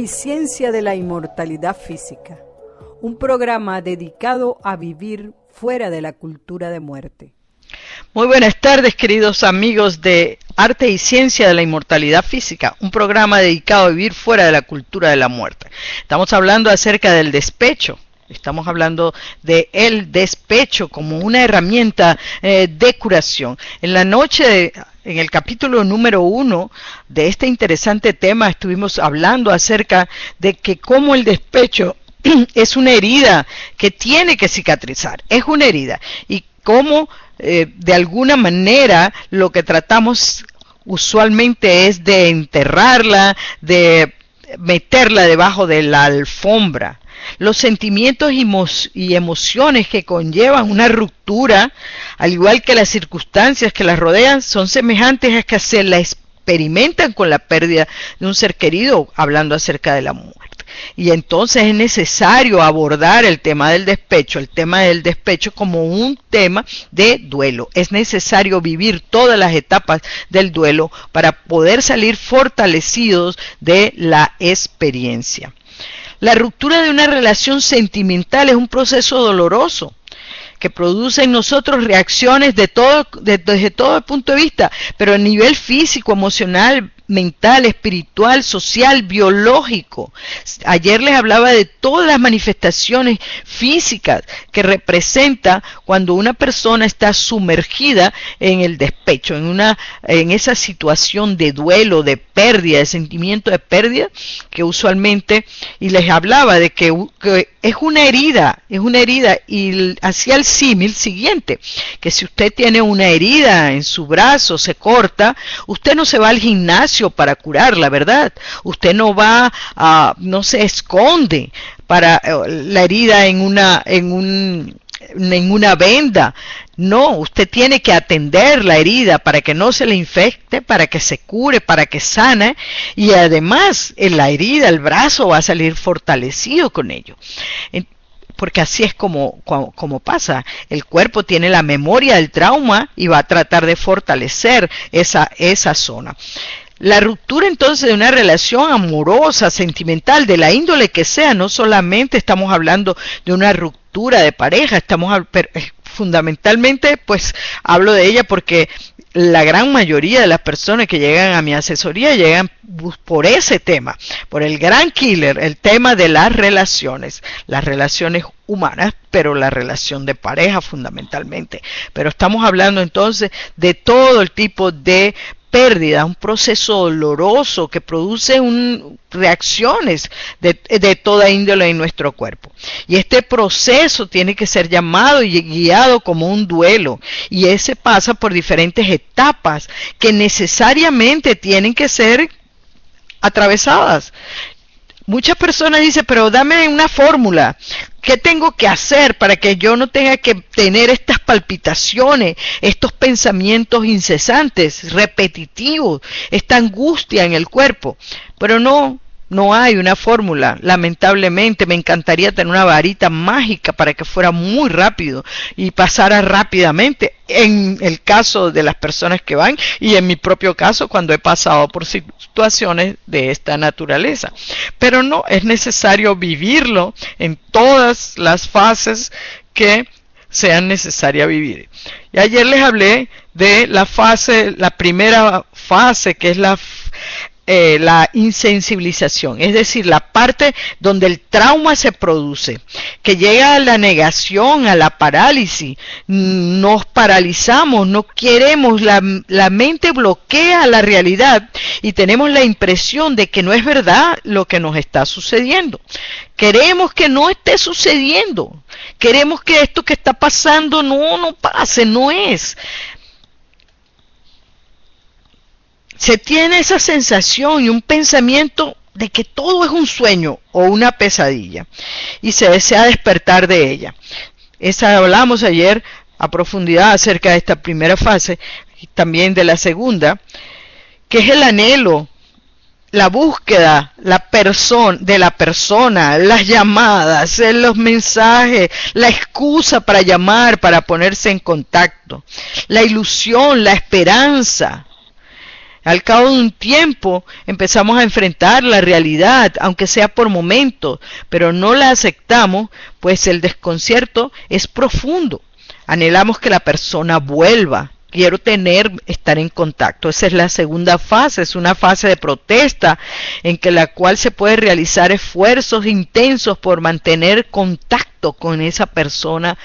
y Ciencia de la Inmortalidad Física, un programa dedicado a vivir fuera de la cultura de muerte. Muy buenas tardes, queridos amigos de Arte y Ciencia de la Inmortalidad Física, un programa dedicado a vivir fuera de la cultura de la muerte. Estamos hablando acerca del despecho. Estamos hablando de el despecho como una herramienta de curación. En la noche, en el capítulo número 1 de este interesante tema, estuvimos hablando acerca de que cómo el despecho es una herida que tiene que cicatrizar. Es una herida. Y cómo, de alguna manera, lo que tratamos usualmente es de enterrarla, de meterla debajo de la alfombra. Los sentimientos y emociones que conllevan una ruptura, al igual que las circunstancias que las rodean, son semejantes a que se la experimentan con la pérdida de un ser querido, hablando acerca de la muerte. Y entonces es necesario abordar el tema del despecho como un tema de duelo. Es necesario vivir todas las etapas del duelo para poder salir fortalecidos de la experiencia. La ruptura de una relación sentimental es un proceso doloroso que produce en nosotros reacciones desde todo el punto de vista, pero a nivel físico, emocional, mental, espiritual, social, biológico. Ayer les hablaba de todas las manifestaciones físicas que representa cuando una persona está sumergida en el despecho, en esa situación de duelo, de pérdida, de sentimiento de pérdida, que usualmente, y les hablaba de que es una herida, y hacía el símil siguiente, que si usted tiene una herida en su brazo, se corta, usted no se va al gimnasio para curarla, ¿verdad? Usted no va no se esconde para la herida en una venda. No, usted tiene que atender la herida para que no se le infecte, para que se cure, para que sane, y además en la herida, el brazo va a salir fortalecido con ello. Porque así es como pasa. El cuerpo tiene la memoria del trauma y va a tratar de fortalecer esa zona. La ruptura entonces de una relación amorosa, sentimental, de la índole que sea, no solamente estamos hablando de una ruptura de pareja, fundamentalmente pues hablo de ella porque la gran mayoría de las personas que llegan a mi asesoría llegan por ese tema, por el gran killer, el tema de las relaciones humanas, pero la relación de pareja fundamentalmente. Pero estamos hablando entonces de todo el tipo de pérdida, un proceso doloroso que produce reacciones de toda índole en nuestro cuerpo. Y este proceso tiene que ser llamado y guiado como un duelo. Y ese pasa por diferentes etapas que necesariamente tienen que ser atravesadas. Muchas personas dicen, pero dame una fórmula. ¿Qué tengo que hacer para que yo no tenga que tener estas palpitaciones, estos pensamientos incesantes, repetitivos, esta angustia en el cuerpo? Pero no hay una fórmula, lamentablemente. Me encantaría tener una varita mágica para que fuera muy rápido y pasara rápidamente en el caso de las personas que van y en mi propio caso cuando he pasado por situaciones de esta naturaleza. Pero no, es necesario vivirlo en todas las fases que sean necesarias vivir. Y ayer les hablé de la primera fase, que es la insensibilización, es decir, la parte donde el trauma se produce, que llega a la negación, a la parálisis, nos paralizamos, no queremos, la mente bloquea la realidad y tenemos la impresión de que no es verdad lo que nos está sucediendo. Queremos que no esté sucediendo, queremos que esto que está pasando no pase, no es. Se tiene esa sensación y un pensamiento de que todo es un sueño o una pesadilla y se desea despertar de ella. Hablamos ayer a profundidad acerca de esta primera fase y también de la segunda, que es el anhelo, la búsqueda de la persona, las llamadas, los mensajes, la excusa para llamar, para ponerse en contacto, la ilusión, la esperanza. Al cabo de un tiempo empezamos a enfrentar la realidad, aunque sea por momentos, pero no la aceptamos, pues el desconcierto es profundo. Anhelamos que la persona vuelva. Quiero estar en contacto. Esa es la segunda fase, es una fase de protesta en la cual se puede realizar esfuerzos intensos por mantener contacto con esa persona,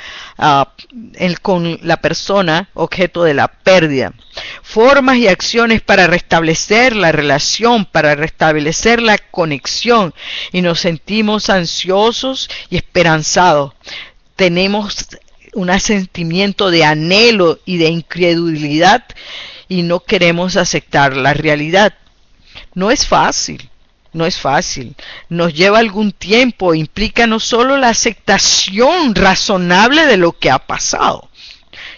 con la persona objeto de la pérdida. Formas y acciones para restablecer la relación, para restablecer la conexión, y nos sentimos ansiosos y esperanzados. Tenemos un sentimiento de anhelo y de incredulidad y no queremos aceptar la realidad. No es fácil, no es fácil. Nos lleva algún tiempo, implica no solo la aceptación razonable de lo que ha pasado.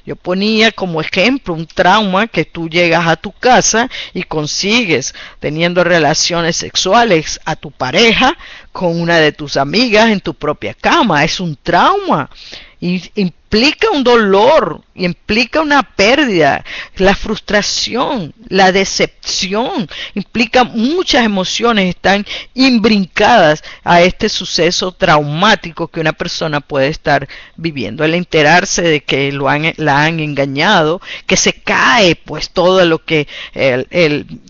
Yo ponía como ejemplo un trauma que tú llegas a tu casa y consigues teniendo relaciones sexuales a tu pareja con una de tus amigas en tu propia cama. Es un trauma. Implica un dolor, implica una pérdida, la frustración, la decepción, implica muchas emociones, están imbrincadas a este suceso traumático que una persona puede estar viviendo. El enterarse de que la han engañado, que se cae pues todo lo que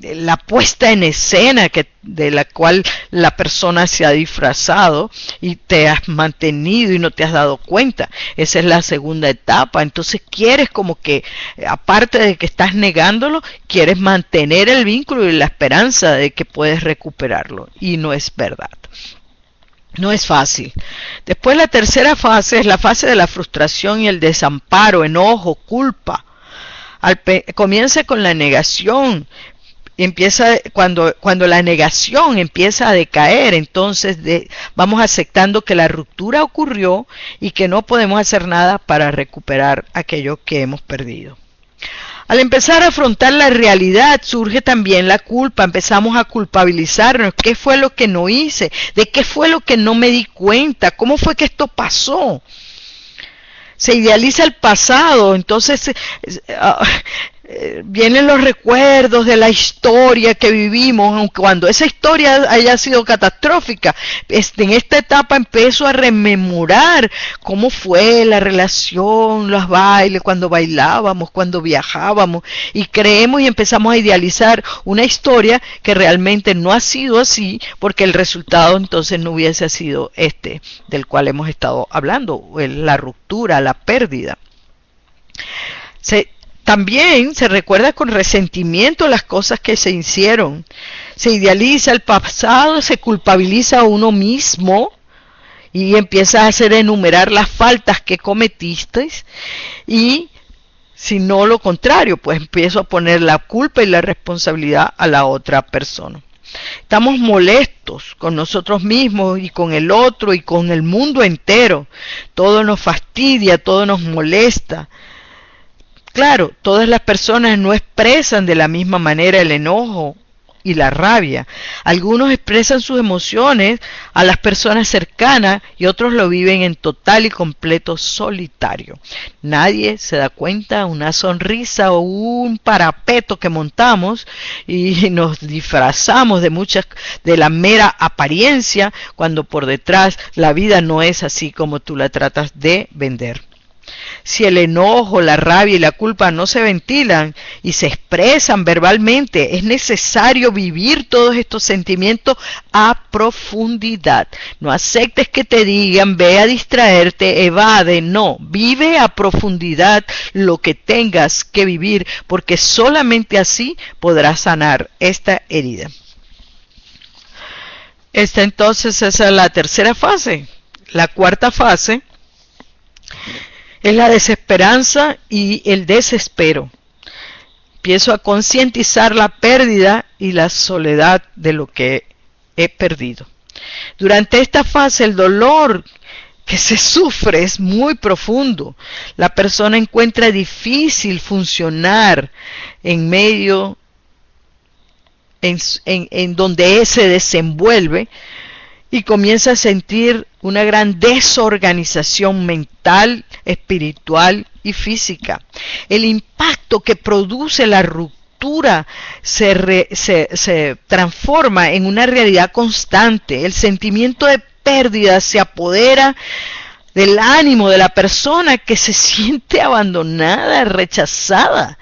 la puesta en escena de la cual la persona se ha disfrazado y te has mantenido y no te has dado cuenta. Esa es la segunda etapa. Entonces quieres como que, aparte de que estás negándolo, quieres mantener el vínculo y la esperanza de que puedes recuperarlo, y no es verdad. No es fácil. Después la tercera fase es la fase de la frustración y el desamparo, enojo, culpa. Comienza con la negación. Empieza cuando la negación empieza a decaer, entonces vamos aceptando que la ruptura ocurrió y que no podemos hacer nada para recuperar aquello que hemos perdido. Al empezar a afrontar la realidad surge también la culpa, empezamos a culpabilizarnos. ¿Qué fue lo que no hice? ¿De qué fue lo que no me di cuenta? ¿Cómo fue que esto pasó? Se idealiza el pasado, entonces vienen los recuerdos de la historia que vivimos, aunque cuando esa historia haya sido catastrófica. En esta etapa empiezo a rememorar cómo fue la relación, los bailes, cuando bailábamos, cuando viajábamos, y creemos y empezamos a idealizar una historia que realmente no ha sido así, porque el resultado entonces no hubiese sido este del cual hemos estado hablando, la ruptura, la pérdida. También se recuerda con resentimiento las cosas que se hicieron. Se idealiza el pasado, se culpabiliza a uno mismo y empieza a hacer enumerar las faltas que cometiste, y si no lo contrario, pues empiezo a poner la culpa y la responsabilidad a la otra persona. Estamos molestos con nosotros mismos y con el otro y con el mundo entero. Todo nos fastidia, todo nos molesta. Claro, todas las personas no expresan de la misma manera el enojo y la rabia. Algunos expresan sus emociones a las personas cercanas y otros lo viven en total y completo solitario. Nadie se da cuenta, una sonrisa o un parapeto que montamos y nos disfrazamos de la mera apariencia, cuando por detrás la vida no es así como tú la tratas de vender. Si el enojo, la rabia y la culpa no se ventilan y se expresan verbalmente, es necesario vivir todos estos sentimientos a profundidad. No aceptes que te digan, ve a distraerte, evade. No, vive a profundidad lo que tengas que vivir, porque solamente así podrás sanar esta herida. Esa es la tercera fase. La cuarta fase es la desesperanza y el desespero. Empiezo a concientizar la pérdida y la soledad de lo que he perdido. Durante esta fase el dolor que se sufre es muy profundo. La persona encuentra difícil funcionar en medio en donde se desenvuelve, y comienza a sentir una gran desorganización mental, espiritual y física. El impacto que produce la ruptura ruptura se transforma en una realidad constante. El sentimiento de pérdida se apodera del ánimo de la persona que se siente abandonada, rechazada,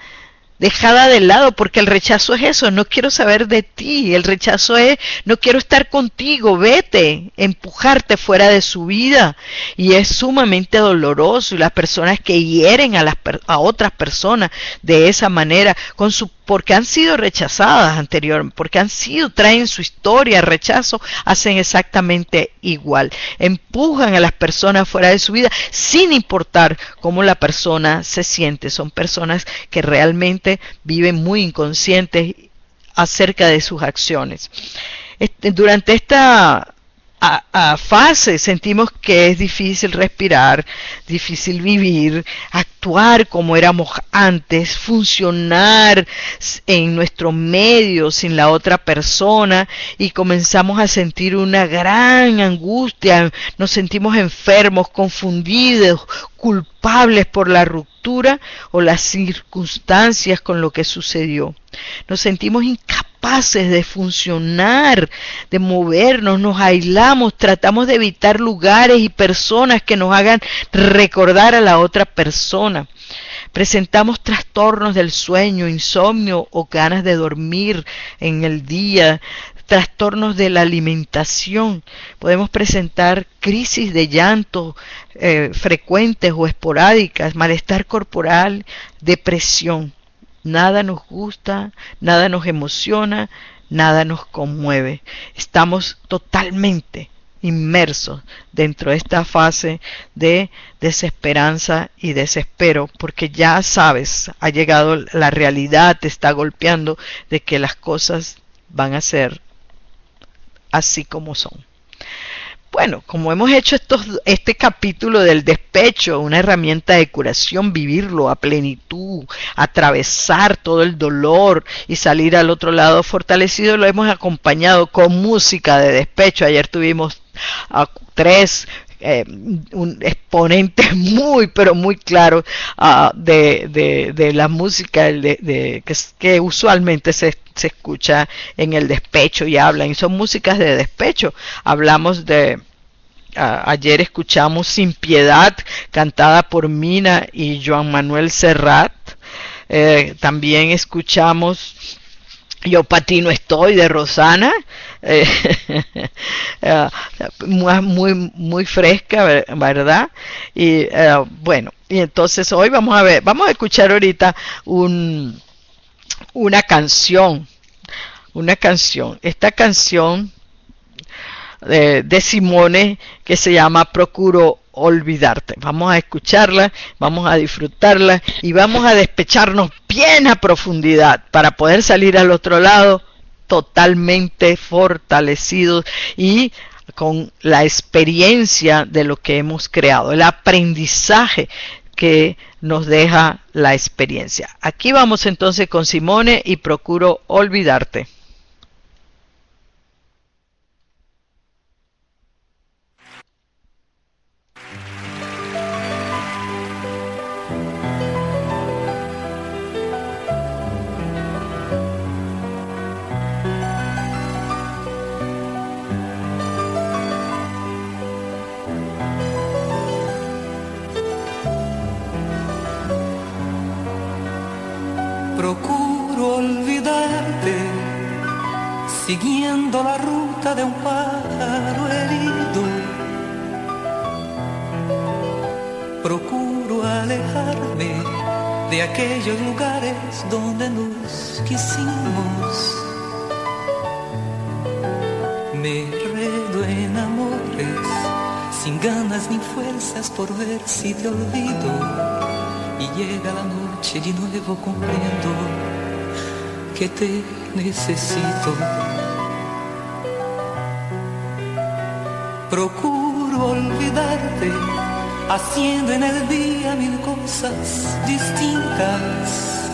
dejada de lado, porque el rechazo es eso, no quiero saber de ti, el rechazo es no quiero estar contigo, vete, empujarte fuera de su vida, y es sumamente doloroso. Y las personas que hieren a otras personas de esa manera, porque han sido rechazadas anteriormente, porque traen su historia, rechazo, hacen exactamente igual, empujan a las personas fuera de su vida sin importar cómo la persona se siente. Son personas que realmente viven muy inconscientes acerca de sus acciones. Durante esta fase sentimos que es difícil respirar, difícil vivir, actuar como éramos antes, funcionar en nuestro medio sin la otra persona, y comenzamos a sentir una gran angustia, nos sentimos enfermos, confundidos, culpables por la ruptura o las circunstancias con lo que sucedió. Nos sentimos incapaces de funcionar, de movernos, nos aislamos, tratamos de evitar lugares y personas que nos hagan recordar a la otra persona. Presentamos trastornos del sueño, insomnio o ganas de dormir en el día, trastornos de la alimentación. Podemos presentar crisis de llanto frecuentes o esporádicas, malestar corporal, depresión. Nada nos gusta, nada nos emociona, nada nos conmueve. Estamos totalmente inmersos dentro de esta fase de desesperanza y desespero, porque ya sabes, ha llegado la realidad, te está golpeando de que las cosas van a ser así como son. Bueno, como hemos hecho este capítulo del despecho, una herramienta de curación, vivirlo a plenitud, atravesar todo el dolor y salir al otro lado fortalecido, lo hemos acompañado con música de despecho. Ayer tuvimos tres exponentes muy pero muy claros de la música que usualmente se escucha en el despecho y hablan, y son músicas de despecho. Hablamos de ayer escuchamos Sin Piedad, cantada por Mina y Joan Manuel Serrat. También escuchamos Yo pa' ti no estoy, de Rosana, muy fresca, ¿verdad? Y bueno, y entonces hoy vamos a escuchar ahorita una canción. Esta canción de Simone, que se llama Procuro olvidarte. Vamos a escucharla, vamos a disfrutarla y vamos a despecharnos bien a profundidad para poder salir al otro lado totalmente fortalecidos y con la experiencia de lo que hemos creado, el aprendizaje que nos deja la experiencia. Aquí vamos entonces con Simone y Procuro olvidarte. Procuro olvidarte, siguiendo la ruta de un pájaro herido. Procuro alejarme de aquellos lugares donde nos quisimos. Me enredo en amores, sin ganas ni fuerzas por ver si te olvido. Y llega la noche y de nuevo comprendo que te necesito. Procuro olvidarte, haciendo en el día mil cosas distintas.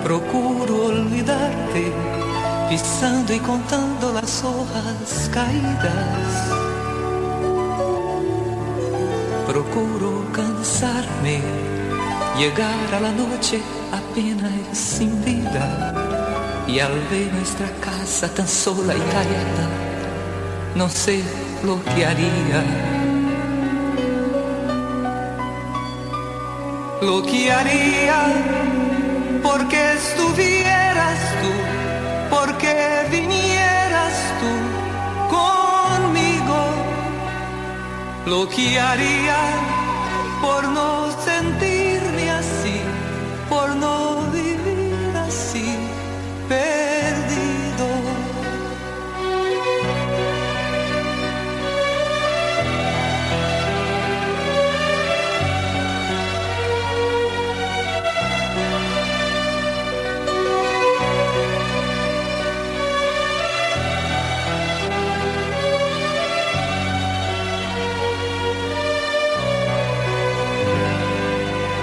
Procuro olvidarte, pisando y contando las hojas caídas. Procuro cansarme Llegar a la noche apenas sin vida, y al ver nuestra casa tan sola y callada, no sé lo que haría. Lo que haría porque estuvieras tú, porque vinieras tú conmigo. Lo que haría por no sentirme así, por no vivir así, perdido.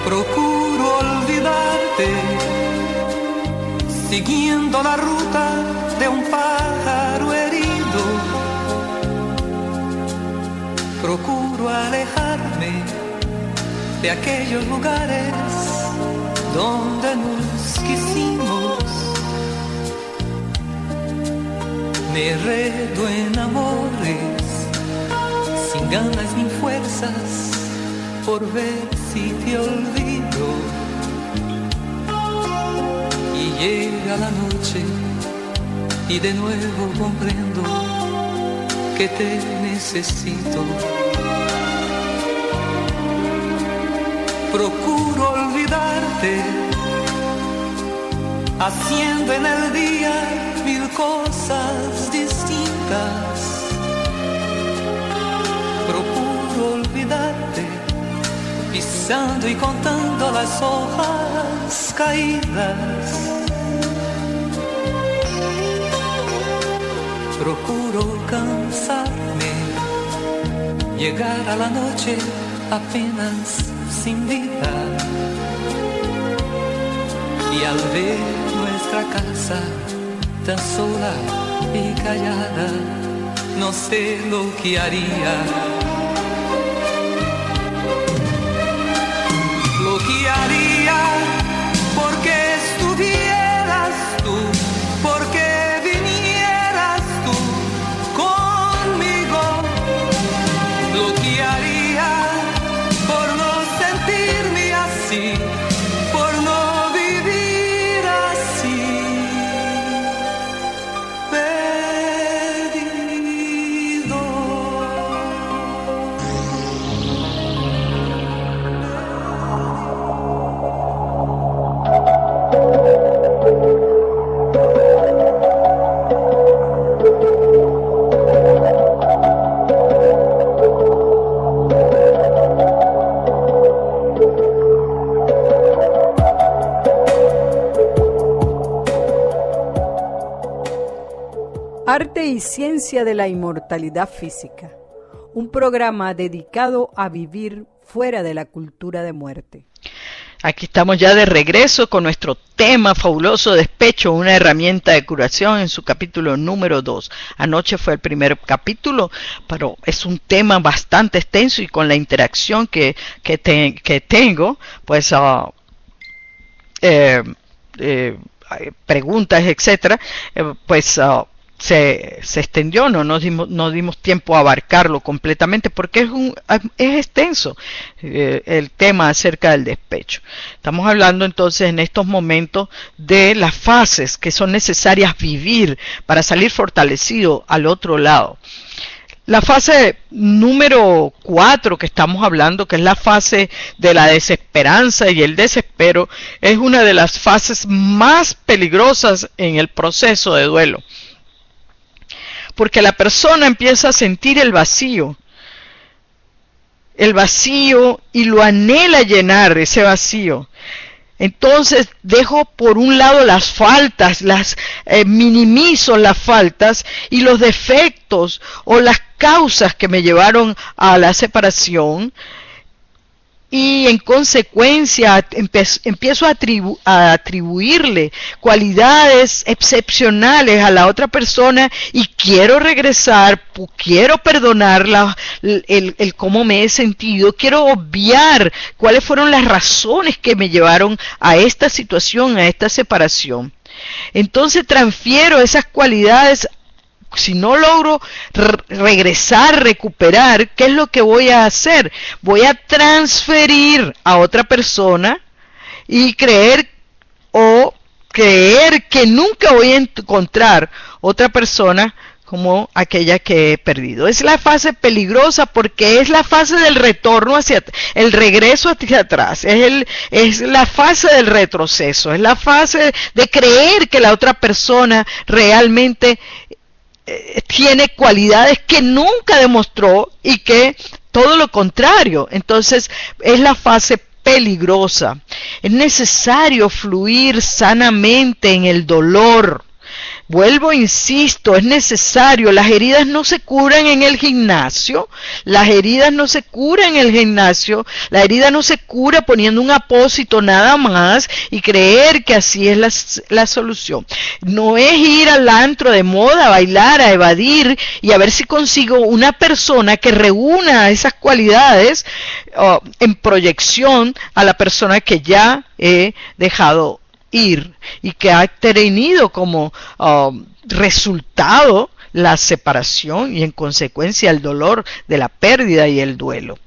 Procuro olvidarte, siguiendo la ruta de un pájaro herido. Procuro alejarme de aquellos lugares donde nos quisimos. Me enredo en amores, sin ganas ni fuerzas, por ver si te olvido. Y llega la noche y de nuevo comprendo que te necesito. Procuro olvidarte, haciendo en el día mil cosas distintas. Procuro olvidarte, pisando y contando las hojas caídas. Procuro cansarme, llegar a la noche apenas sin vida, y al ver nuestra casa tan sola y callada, no sé lo que haría. Lo que haría porque estuvieras tú, porque vinieras tú conmigo. Lo que haría por no sentirme así, por no vivir así, perdido. Arte y Ciencia de la Inmortalidad Física, un programa dedicado a vivir fuera de la cultura de muerte. Aquí estamos ya de regreso con nuestro tema fabuloso, Despecho, una herramienta de curación, en su capítulo número 2. Anoche fue el primer capítulo, pero es un tema bastante extenso, y con la interacción que tengo, pues preguntas, etcétera, pues se extendió, no dimos tiempo a abarcarlo completamente, porque es extenso el tema acerca del despecho. Estamos hablando entonces en estos momentos de las fases que son necesarias vivir para salir fortalecido al otro lado. La fase número 4 que estamos hablando, que es la fase de la desesperanza y el desespero, es una de las fases más peligrosas en el proceso de duelo, porque la persona empieza a sentir el vacío y lo anhela llenar ese vacío. Entonces dejo por un lado las faltas, minimizo las faltas y los defectos o las causas que me llevaron a la separación, y en consecuencia empiezo a atribuirle cualidades excepcionales a la otra persona y quiero regresar, quiero perdonarla, el cómo me he sentido, quiero obviar cuáles fueron las razones que me llevaron a esta situación, a esta separación. Entonces transfiero esas cualidades. Si no logro regresar, recuperar, ¿qué es lo que voy a hacer? Voy a transferir a otra persona y creer que nunca voy a encontrar otra persona como aquella que he perdido. Es la fase peligrosa porque es la fase del retorno el regreso hacia atrás, es la fase del retroceso, es la fase de creer que la otra persona realmente tiene cualidades que nunca demostró y que todo lo contrario. Entonces es la fase peligrosa. Es necesario fluir sanamente en el dolor. Vuelvo, insisto, es necesario. Las heridas no se curan en el gimnasio. Las heridas no se curan en el gimnasio. La herida no se cura poniendo un apósito nada más y creer que así es la solución. No es ir al antro de moda, a bailar, a evadir y a ver si consigo una persona que reúna esas cualidades en proyección a la persona que ya he dejado ir y que ha tenido como resultado la separación y en consecuencia el dolor de la pérdida y el duelo.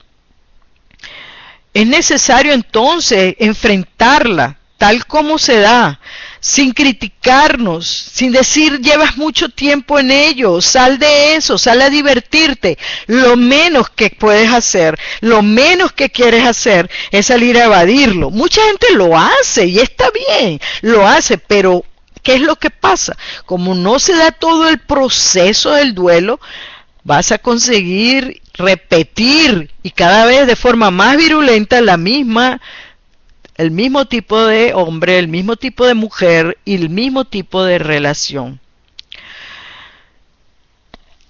Es necesario entonces enfrentarla tal como se da, sin criticarnos, sin decir llevas mucho tiempo en ello, sal de eso, sal a divertirte. Lo menos que puedes hacer, lo menos que quieres hacer es salir a evadirlo. Mucha gente lo hace y está bien, lo hace, pero ¿qué es lo que pasa? Como no se da todo el proceso del duelo, vas a conseguir repetir y cada vez de forma más virulenta el mismo tipo de hombre, el mismo tipo de mujer y el mismo tipo de relación.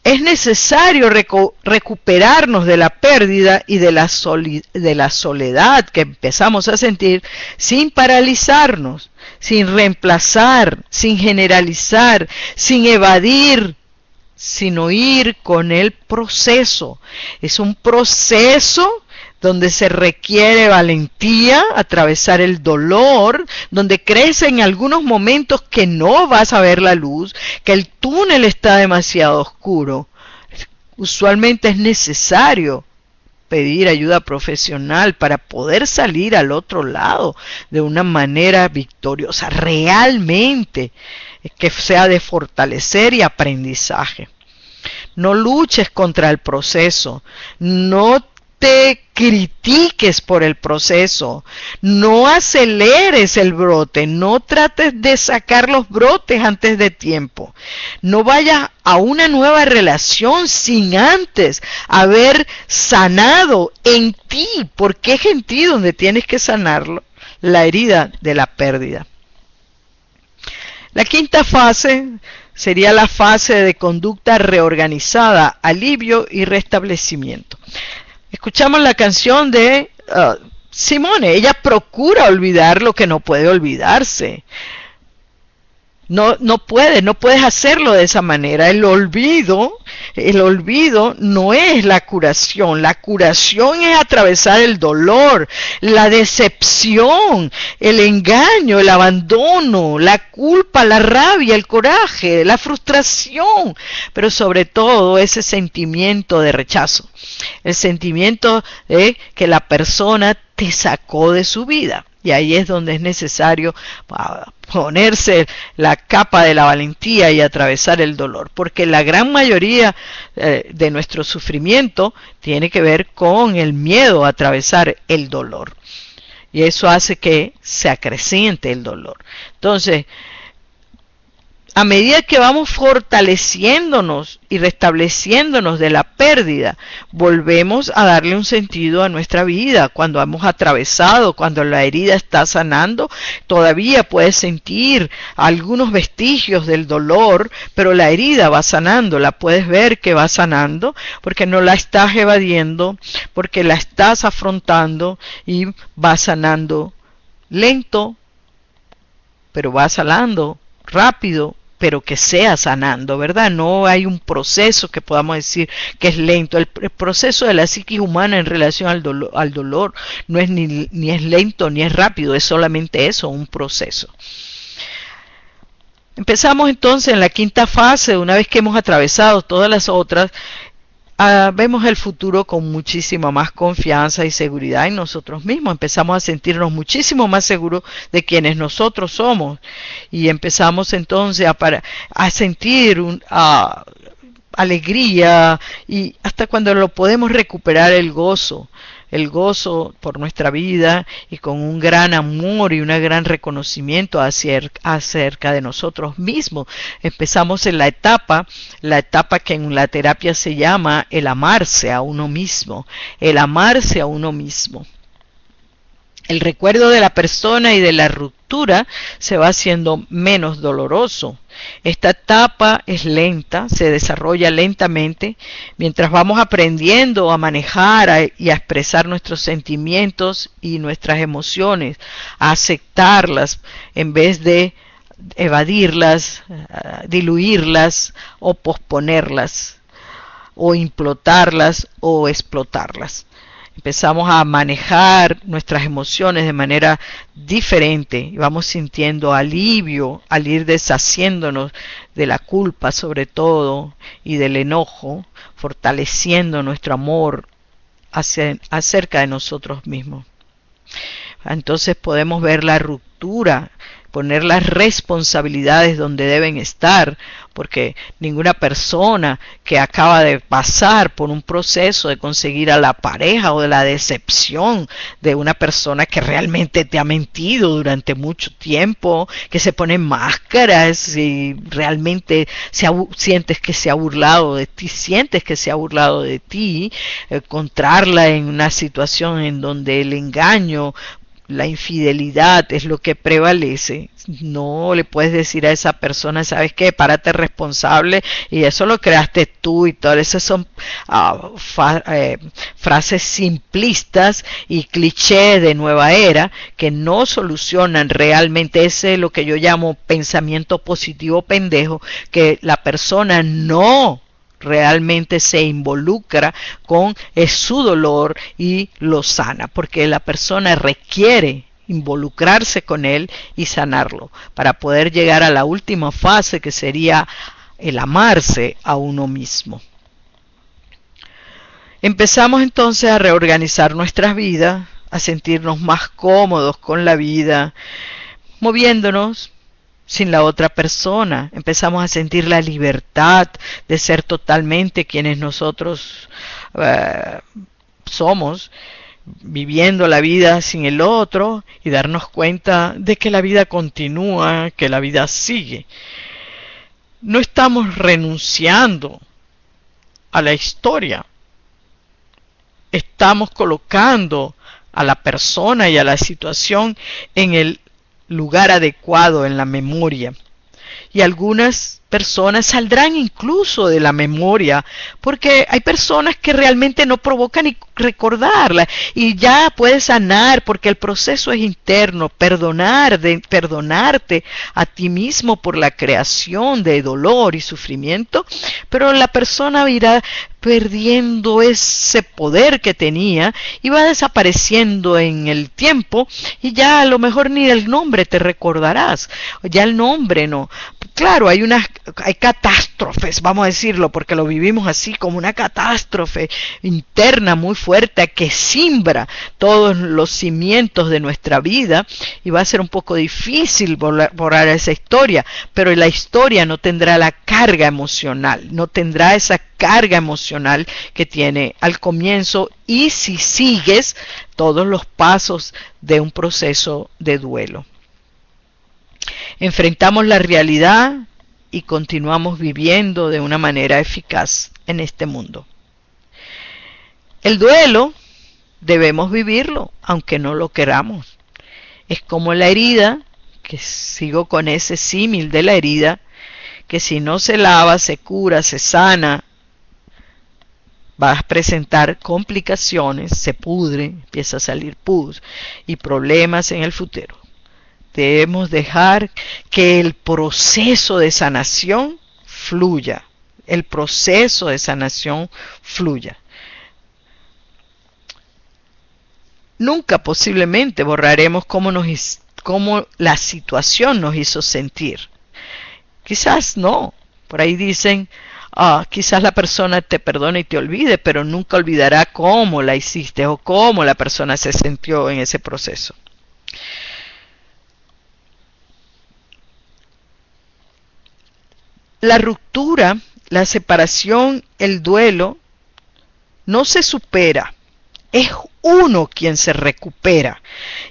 Es necesario recuperarnos de la pérdida y de la soledad que empezamos a sentir sin paralizarnos, sin reemplazar, sin generalizar, sin evadir, sino ir con el proceso. Es un proceso donde se requiere valentía, atravesar el dolor, donde crees en algunos momentos que no vas a ver la luz, que el túnel está demasiado oscuro. Usualmente es necesario pedir ayuda profesional para poder salir al otro lado de una manera victoriosa, realmente, que sea de fortalecer y aprendizaje. No luches contra el proceso, no te critiques por el proceso, no aceleres el brote, no trates de sacar los brotes antes de tiempo, no vayas a una nueva relación sin antes haber sanado en ti, porque es en ti donde tienes que sanarlo, la herida de la pérdida. La quinta fase sería la fase de conducta reorganizada, alivio y restablecimiento. Escuchamos la canción de Simone. Ella procura olvidar lo que no puede olvidarse. No puedes hacerlo de esa manera. El olvido no es la curación. La curación es atravesar el dolor, la decepción, el engaño, el abandono, la culpa, la rabia, el coraje, la frustración, pero sobre todo ese sentimiento de rechazo, el sentimiento de que la persona te sacó de su vida. Y ahí es donde es necesario ponerse la capa de la valentía y atravesar el dolor, porque la gran mayoría de nuestro sufrimiento tiene que ver con el miedo a atravesar el dolor, y eso hace que se acreciente el dolor. Entonces, a medida que vamos fortaleciéndonos y restableciéndonos de la pérdida, volvemos a darle un sentido a nuestra vida. Cuando hemos atravesado, cuando la herida está sanando, todavía puedes sentir algunos vestigios del dolor, pero la herida va sanando, la puedes ver que va sanando, porque no la estás evadiendo, porque la estás afrontando y va sanando lento, pero va sanando rápido, pero que sea sanando, ¿verdad? No hay un proceso que podamos decir que es lento. El proceso de la psiquis humana en relación al dolor no es ni es lento ni es rápido, es solamente eso, un proceso. Empezamos entonces en la quinta fase, una vez que hemos atravesado todas las otras, vemos el futuro con muchísima más confianza y seguridad en nosotros mismos. Empezamos a sentirnos muchísimo más seguros de quienes nosotros somos y empezamos entonces a sentir alegría y hasta cuando lo podemos recuperar el gozo por nuestra vida y con un gran amor y un gran reconocimiento acerca de nosotros mismos. Empezamos en la etapa que en la terapia se llama el amarse a uno mismo, el amarse a uno mismo. El recuerdo de la persona y de la ruptura se va haciendo menos doloroso. Esta etapa es lenta, se desarrolla lentamente, mientras vamos aprendiendo a manejar y a expresar nuestros sentimientos y nuestras emociones, a aceptarlas en vez de evadirlas, diluirlas o posponerlas, o implotarlas o explotarlas. Empezamos a manejar nuestras emociones de manera diferente y vamos sintiendo alivio al ir deshaciéndonos de la culpa sobre todo y del enojo, fortaleciendo nuestro amor acerca de nosotros mismos. Entonces podemos ver la ruptura, poner las responsabilidades donde deben estar, porque ninguna persona que acaba de pasar por un proceso de conseguir a la pareja o de la decepción de una persona que realmente te ha mentido durante mucho tiempo, que se pone máscaras y realmente sientes que se ha burlado de ti, encontrarla en una situación en donde el engaño, la infidelidad es lo que prevalece. No le puedes decir a esa persona, ¿sabes qué? Párate responsable y eso lo creaste tú y todas esas son frases simplistas y clichés de nueva era que no solucionan realmente. Ese es lo que yo llamo pensamiento positivo pendejo, que la persona no realmente se involucra con su dolor y lo sana, porque la persona requiere involucrarse con él y sanarlo para poder llegar a la última fase, que sería el amarse a uno mismo. Empezamos entonces a reorganizar nuestras vidas, a sentirnos más cómodos con la vida, moviéndonos sin la otra persona. Empezamos a sentir la libertad de ser totalmente quienes nosotros somos, viviendo la vida sin el otro y darnos cuenta de que la vida continúa, que la vida sigue. No estamos renunciando a la historia, estamos colocando a la persona y a la situación en el lugar adecuado en la memoria. Y algunas personas saldrán incluso de la memoria, porque hay personas que realmente no provocan ni recordarla, y ya puedes sanar porque el proceso es interno, perdonarte a ti mismo por la creación de dolor y sufrimiento, pero la persona irá perdiendo ese poder que tenía y va desapareciendo en el tiempo, y ya a lo mejor ni el nombre te recordarás, ya el nombre no. Claro, hay catástrofes, vamos a decirlo, porque lo vivimos así, como una catástrofe interna muy fuerte que simbra todos los cimientos de nuestra vida, y va a ser un poco difícil borrar esa historia, pero la historia no tendrá la carga emocional, no tendrá esa carga emocional que tiene al comienzo, y si sigues todos los pasos de un proceso de duelo. Enfrentamos la realidad y continuamos viviendo de una manera eficaz en este mundo. El duelo debemos vivirlo, aunque no lo queramos. Es como la herida, que sigo con ese símil de la herida, que si no se lava, se cura, se sana, va a presentar complicaciones, se pudre, empieza a salir pus y problemas en el futuro. Debemos dejar que el proceso de sanación fluya, el proceso de sanación fluya. Nunca posiblemente borraremos cómo la situación nos hizo sentir. Quizás no. Por ahí dicen, quizás la persona te perdone y te olvide, pero nunca olvidará cómo la hiciste o cómo la persona se sintió en ese proceso. La ruptura, la separación, el duelo, no se supera. Es uno quien se recupera.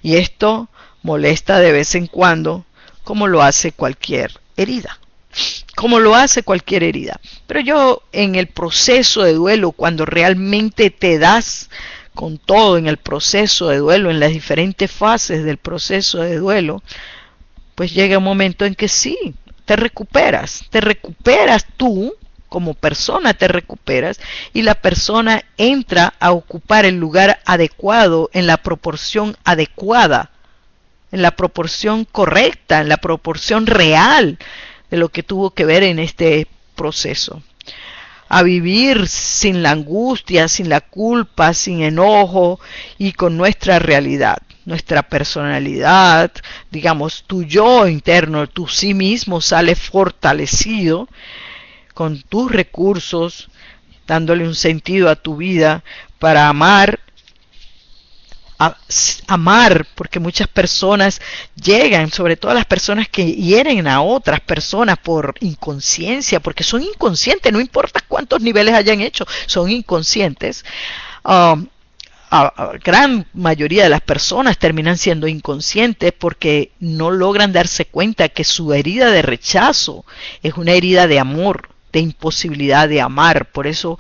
Y esto molesta de vez en cuando, como lo hace cualquier herida. Como lo hace cualquier herida. Pero yo, en el proceso de duelo, cuando realmente te das con todo en el proceso de duelo, en las diferentes fases del proceso de duelo, pues llega un momento en que sí, te recuperas tú, como persona te recuperas, y la persona entra a ocupar el lugar adecuado, en la proporción adecuada, en la proporción correcta, en la proporción real de lo que tuvo que ver en este proceso. A vivir sin la angustia, sin la culpa, sin enojo y con nuestra realidad, nuestra personalidad, digamos, tu yo interno, tu sí mismo sale fortalecido con tus recursos, dándole un sentido a tu vida para amar, porque muchas personas llegan, sobre todo las personas que hieren a otras personas por inconsciencia, porque son inconscientes, no importa cuántos niveles hayan hecho, son inconscientes. Gran mayoría de las personas terminan siendo inconscientes porque no logran darse cuenta que su herida de rechazo es una herida de amor, de imposibilidad de amar. Por eso,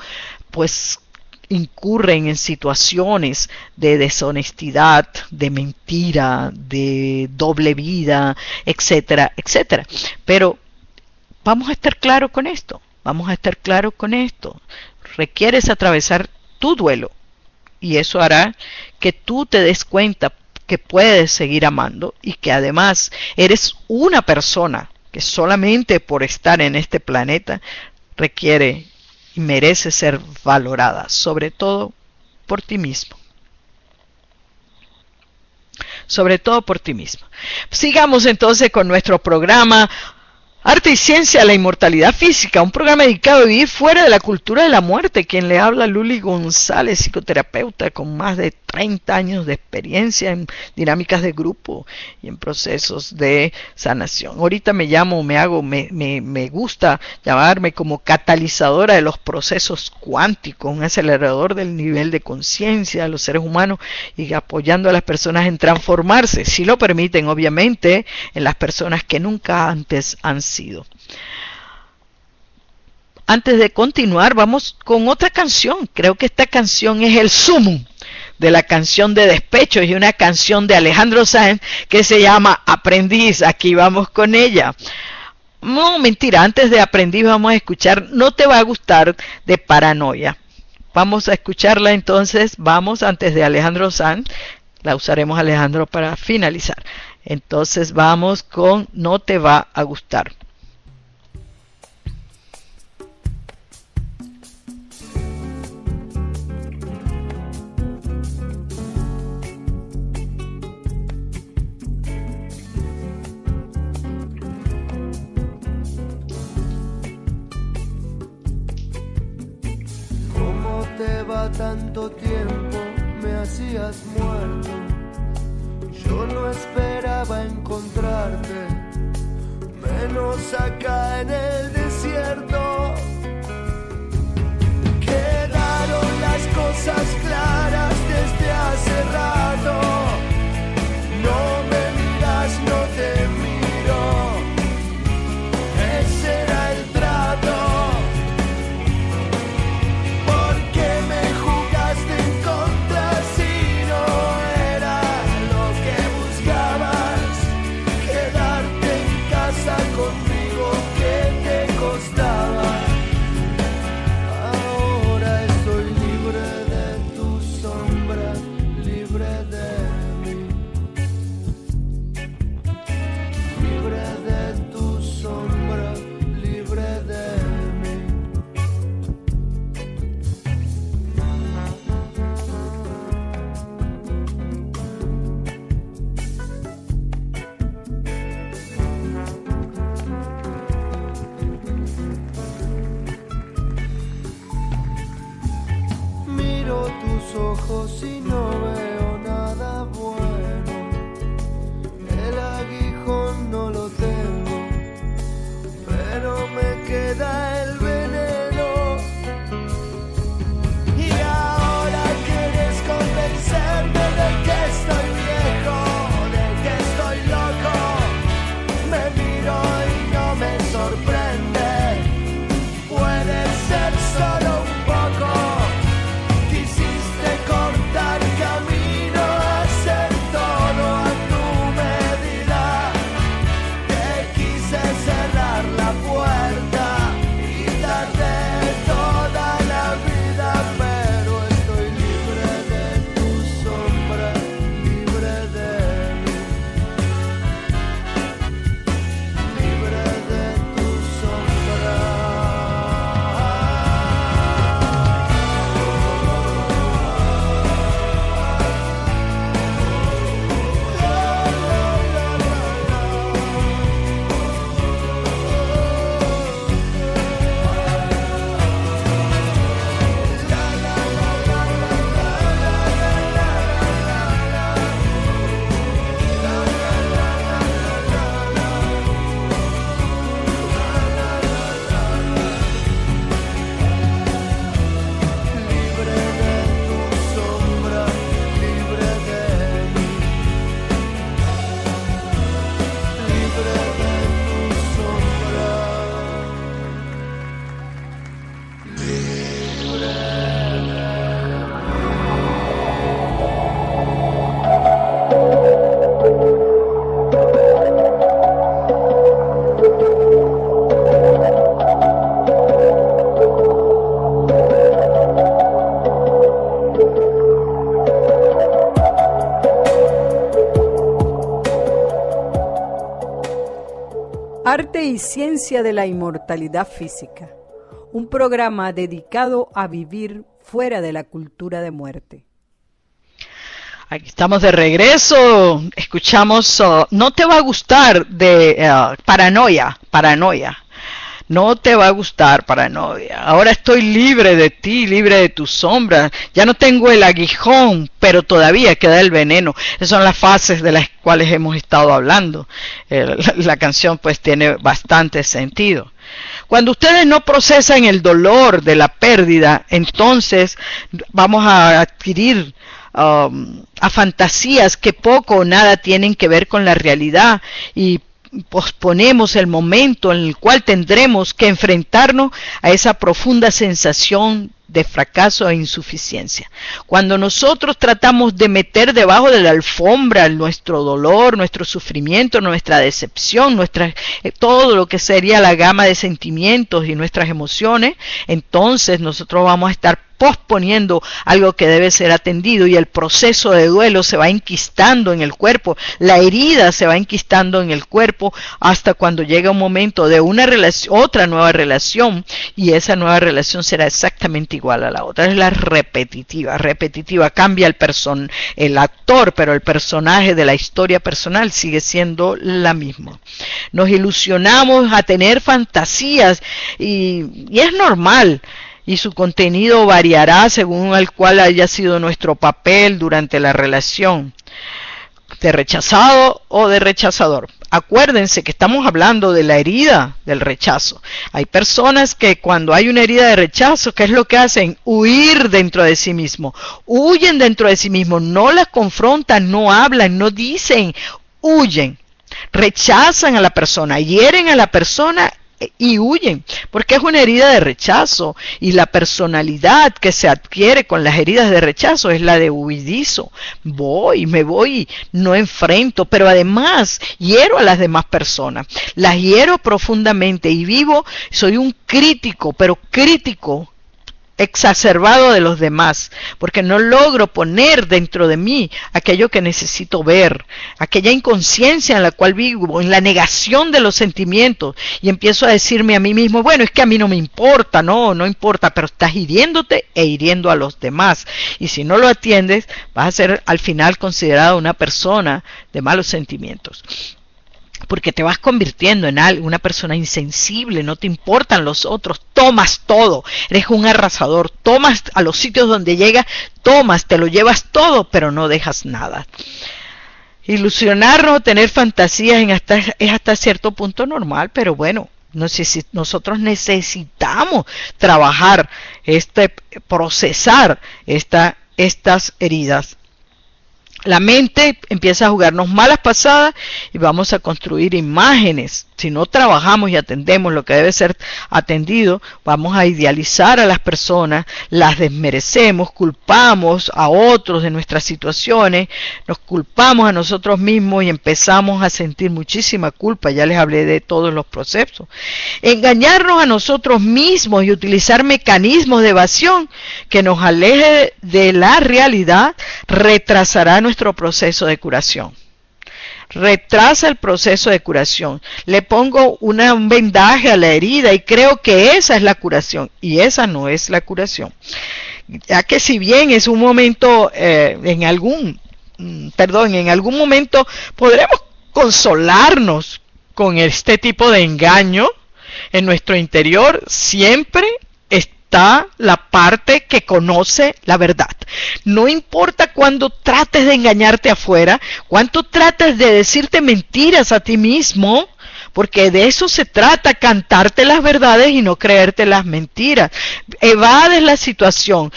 pues, incurren en situaciones de deshonestidad, de mentira, de doble vida, etcétera, etcétera. Pero vamos a estar claros con esto, Requieres atravesar tu duelo y eso hará que tú te des cuenta que puedes seguir amando y que además eres una persona que solamente por estar en este planeta requiere y merece ser valorada, sobre todo por ti mismo. Sobre todo por ti mismo. Sigamos entonces con nuestro programa Arte y Ciencia de la Inmortalidad Física, un programa dedicado a vivir fuera de la cultura de la muerte. Quien le habla, Luli González, psicoterapeuta con más de 30 años de experiencia en dinámicas de grupo y en procesos de sanación. Ahorita me gusta llamarme como catalizadora de los procesos cuánticos, un acelerador del nivel de conciencia de los seres humanos y apoyando a las personas en transformarse, si lo permiten, obviamente, en las personas que nunca antes han sido. Antes de continuar, vamos con otra canción. Creo que esta canción es el sumum de la canción de despecho y una canción de Alejandro Sanz que se llama Aprendiz. Aquí vamos con ella. No, mentira, antes de Aprendiz vamos a escuchar No te va a gustar de Paranoia. Vamos a escucharla entonces, antes de Alejandro Sanz, la usaremos Alejandro para finalizar. Entonces vamos con No te va a gustar. Tanto tiempo me hacías muerto, yo no esperaba encontrarte, menos acá en el desierto. Quedaron las cosas claras desde hace rato, no me miras, no te miro, ese era tus ojos y no veo nada bueno. El aguijón no lo tengo, pero me queda el veneno. Y ahora quieres convencerme de que estoy viejo, de que estoy loco. Me miro y no me sorprende. Puede ser solo un poco. Quisiste cortar camino, hacer todo a tu medida. Te quise cerrar la puerta y darte toda la vida, pero estoy libre de tu sombra, libre de mí, libre de tu sombra. Libre de tu sombra, libre de mí, libre de tu sombra, Arte y Ciencia de la Inmortalidad Física, un programa dedicado a vivir fuera de la cultura de muerte. Aquí estamos de regreso. Escuchamos No te va a gustar de Paranoia. No te va a gustar, Paranoia. Ahora estoy libre de ti, libre de tu sombra. Ya no tengo el aguijón, pero todavía queda el veneno. Esas son las fases de las cuales hemos estado hablando. La canción pues tiene bastante sentido. Cuando ustedes no procesan el dolor de la pérdida, entonces vamos a adquirir a fantasías que poco o nada tienen que ver con la realidad, y posponemos el momento en el cual tendremos que enfrentarnos a esa profunda sensación de fracaso e insuficiencia. Cuando nosotros tratamos de meter debajo de la alfombra nuestro dolor, nuestro sufrimiento, nuestra decepción, todo lo que sería la gama de sentimientos y nuestras emociones, entonces nosotros vamos a estar posponiendo algo que debe ser atendido, y el proceso de duelo se va enquistando en el cuerpo, la herida se va enquistando en el cuerpo, hasta cuando llega un momento de una relación, otra nueva relación, y esa nueva relación será exactamente igual a la otra. Es la repetitiva, cambia el actor, pero el personaje de la historia personal sigue siendo la misma. Nos ilusionamos a tener fantasías, y es normal, y su contenido variará según el cual haya sido nuestro papel durante la relación, de rechazado o de rechazador. Acuérdense que estamos hablando de la herida del rechazo. Hay personas que cuando hay una herida de rechazo, ¿qué es lo que hacen? Huir dentro de sí mismo. Huyen dentro de sí mismo, no las confrontan, no hablan, no dicen, huyen. Rechazan a la persona, hieren a la persona y huyen, porque es una herida de rechazo, y la personalidad que se adquiere con las heridas de rechazo es la de huidizo. Me voy, no enfrento, pero además hiero a las demás personas, las hiero profundamente y soy un crítico, pero crítico exacerbado de los demás, porque no logro poner dentro de mí aquello que necesito ver, aquella inconsciencia en la cual vivo, en la negación de los sentimientos, y empiezo a decirme a mí mismo, bueno, es que a mí no me importa, no importa, pero estás hiriéndote e hiriendo a los demás, y si no lo atiendes, vas a ser al final considerado una persona de malos sentimientos. porque te vas convirtiendo en una persona insensible, no te importan los otros, tomas todo, eres un arrasador, tomas a los sitios donde llegas, tomas, te lo llevas todo, pero no dejas nada. Ilusionarnos, tener fantasías es hasta cierto punto normal, pero bueno, nosotros necesitamos trabajar, procesar estas heridas. La mente empieza a jugarnos malas pasadas y vamos a construir imágenes. Si no trabajamos y atendemos lo que debe ser atendido, vamos a idealizar a las personas, las desmerecemos, culpamos a otros de nuestras situaciones, nos culpamos a nosotros mismos y empezamos a sentir muchísima culpa. Ya les hablé de todos los procesos. Engañarnos a nosotros mismos y utilizar mecanismos de evasión que nos aleje de la realidad retrasará nuestro proceso de curación. Retrasa el proceso de curación. Le pongo un vendaje a la herida y creo que esa es la curación, y esa no es la curación. Ya que si bien es un momento, en algún momento podremos consolarnos con este tipo de engaño, en nuestro interior siempre está la parte que conoce la verdad. No importa cuando trates de engañarte afuera, cuánto trates de decirte mentiras a ti mismo, porque de eso se trata, cantarte las verdades y no creerte las mentiras. Evades la situación,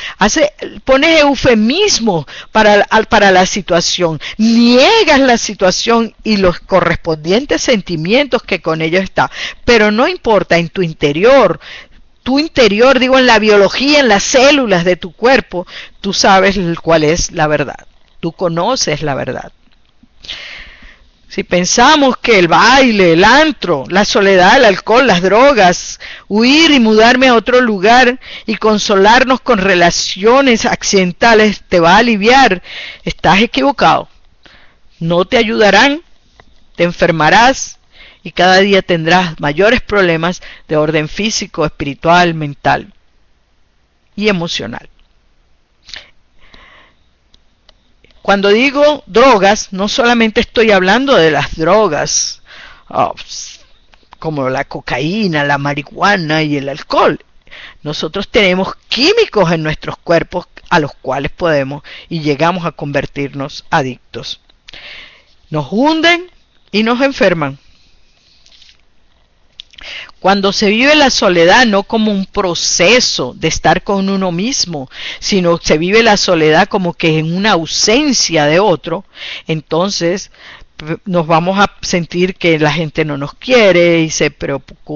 pones eufemismos para la situación, niegas la situación y los correspondientes sentimientos que con ello está. Pero no importa, en tu interior, digo, en la biología, en las células de tu cuerpo, tú sabes cuál es la verdad. Tú conoces la verdad. Si pensamos que el baile, el antro, la soledad, el alcohol, las drogas, huir y mudarme a otro lugar y consolarnos con relaciones accidentales te va a aliviar, estás equivocado. No te ayudarán, te enfermarás y cada día tendrás mayores problemas de orden físico, espiritual, mental y emocional. Cuando digo drogas, no solamente estoy hablando de las drogas como la cocaína, la marihuana y el alcohol. Nosotros tenemos químicos en nuestros cuerpos a los cuales podemos y llegamos a convertirnos adictos. Nos hunden y nos enferman. Cuando se vive la soledad no como un proceso de estar con uno mismo, sino se vive la soledad como que en una ausencia de otro, entonces nos vamos a sentir que la gente no nos quiere y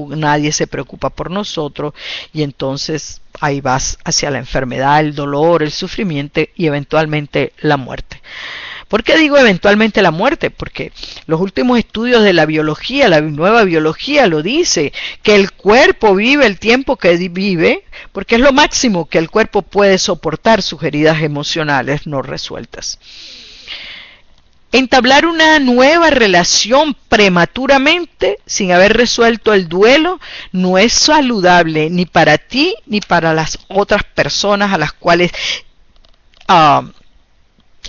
nadie se preocupa por nosotros, y entonces ahí vas hacia la enfermedad, el dolor, el sufrimiento y eventualmente la muerte. ¿Por qué digo eventualmente la muerte? Porque los últimos estudios de la biología, la nueva biología lo dice, que el cuerpo vive el tiempo que vive, porque es lo máximo que el cuerpo puede soportar sus heridas emocionales no resueltas. Entablar una nueva relación prematuramente, sin haber resuelto el duelo, no es saludable ni para ti ni para las otras personas a las cuales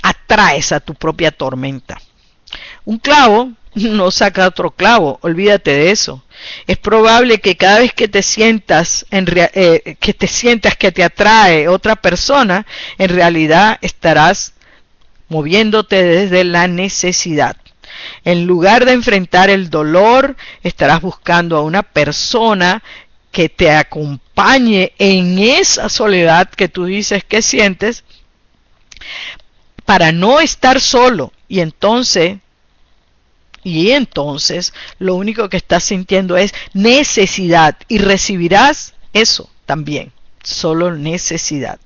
atraes a tu propia tormenta. Un clavo no saca otro clavo, olvídate de eso. Es probable que cada vez que te sientas que te atrae otra persona, en realidad estarás moviéndote desde la necesidad. En lugar de enfrentar el dolor, estarás buscando a una persona que te acompañe en esa soledad que tú dices que sientes, para no estar solo, y entonces lo único que estás sintiendo es necesidad, y recibirás eso también, solo necesidad.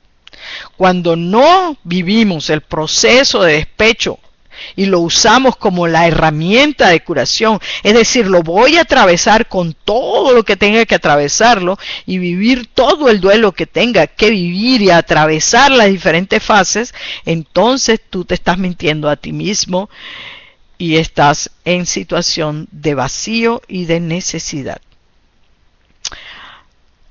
Cuando no vivimos el proceso de despecho y lo usamos como la herramienta de curación, es decir, lo voy a atravesar con todo lo que tenga que atravesarlo y vivir todo el duelo que tenga que vivir y atravesar las diferentes fases, entonces tú te estás mintiendo a ti mismo y estás en situación de vacío y de necesidad.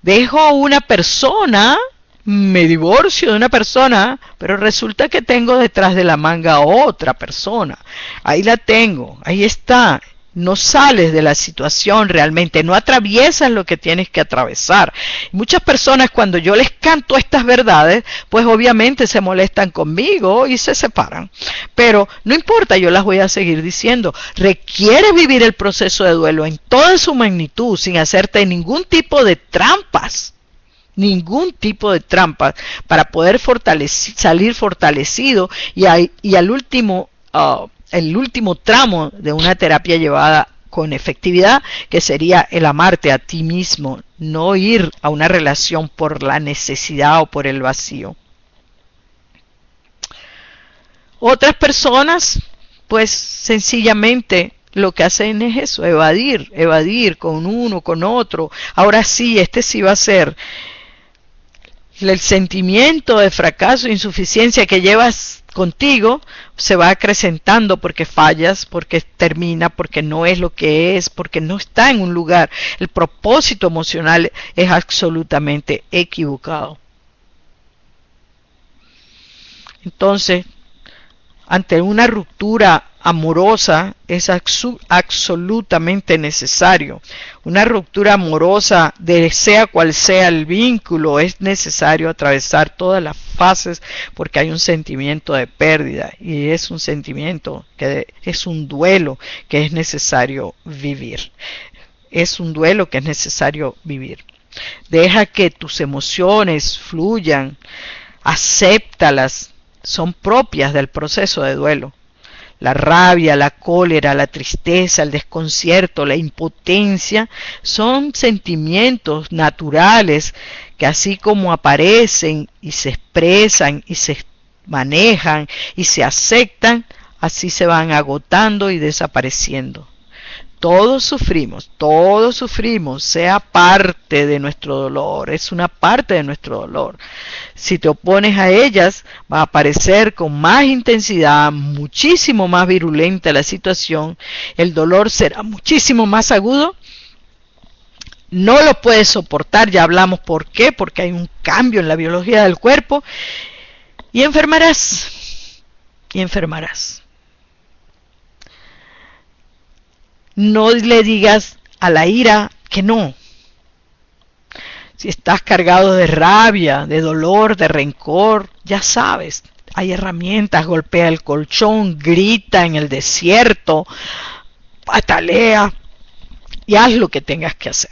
Dejo una persona, me divorcio de una persona, pero resulta que tengo detrás de la manga a otra persona. Ahí la tengo, ahí está. no sales de la situación realmente, no atraviesas lo que tienes que atravesar. Muchas personas, cuando yo les canto estas verdades, pues obviamente se molestan conmigo y se separan. Pero no importa, yo las voy a seguir diciendo. Requieres vivir el proceso de duelo en toda su magnitud, sin hacerte ningún tipo de trampas. Ningún tipo de trampas para poder salir fortalecido y al último... el último tramo de una terapia llevada con efectividad, que sería el amarte a ti mismo, no ir a una relación por la necesidad o por el vacío. Otras personas, pues sencillamente lo que hacen es eso, evadir con uno, con otro. Ahora sí, este sí va a ser el sentimiento de fracaso e insuficiencia que llevas contigo, se va acrecentando porque fallas, porque termina, porque no es lo que es, porque no está en un lugar. El propósito emocional es absolutamente equivocado. Entonces, ante una ruptura amorosa es absolutamente necesario. Una ruptura amorosa, sea cual sea el vínculo, es necesario atravesar todas las fases porque hay un sentimiento de pérdida y es un sentimiento que es un duelo que es necesario vivir. Es un duelo que es necesario vivir. Deja que tus emociones fluyan, acéptalas, son propias del proceso de duelo. La rabia, la cólera, la tristeza, el desconcierto, la impotencia son sentimientos naturales que así como aparecen y se expresan y se manejan y se aceptan, así se van agotando y desapareciendo. Todos sufrimos, sea parte de nuestro dolor, es una parte de nuestro dolor. Si te opones a ellas, va a aparecer con más intensidad, muchísimo más virulenta la situación, el dolor será muchísimo más agudo, no lo puedes soportar, ya hablamos por qué, porque hay un cambio en la biología del cuerpo, y enfermarás. No le digas a la ira que no. Si estás cargado de rabia, de dolor, de rencor, ya sabes, hay herramientas, golpea el colchón, grita en el desierto, patalea y haz lo que tengas que hacer.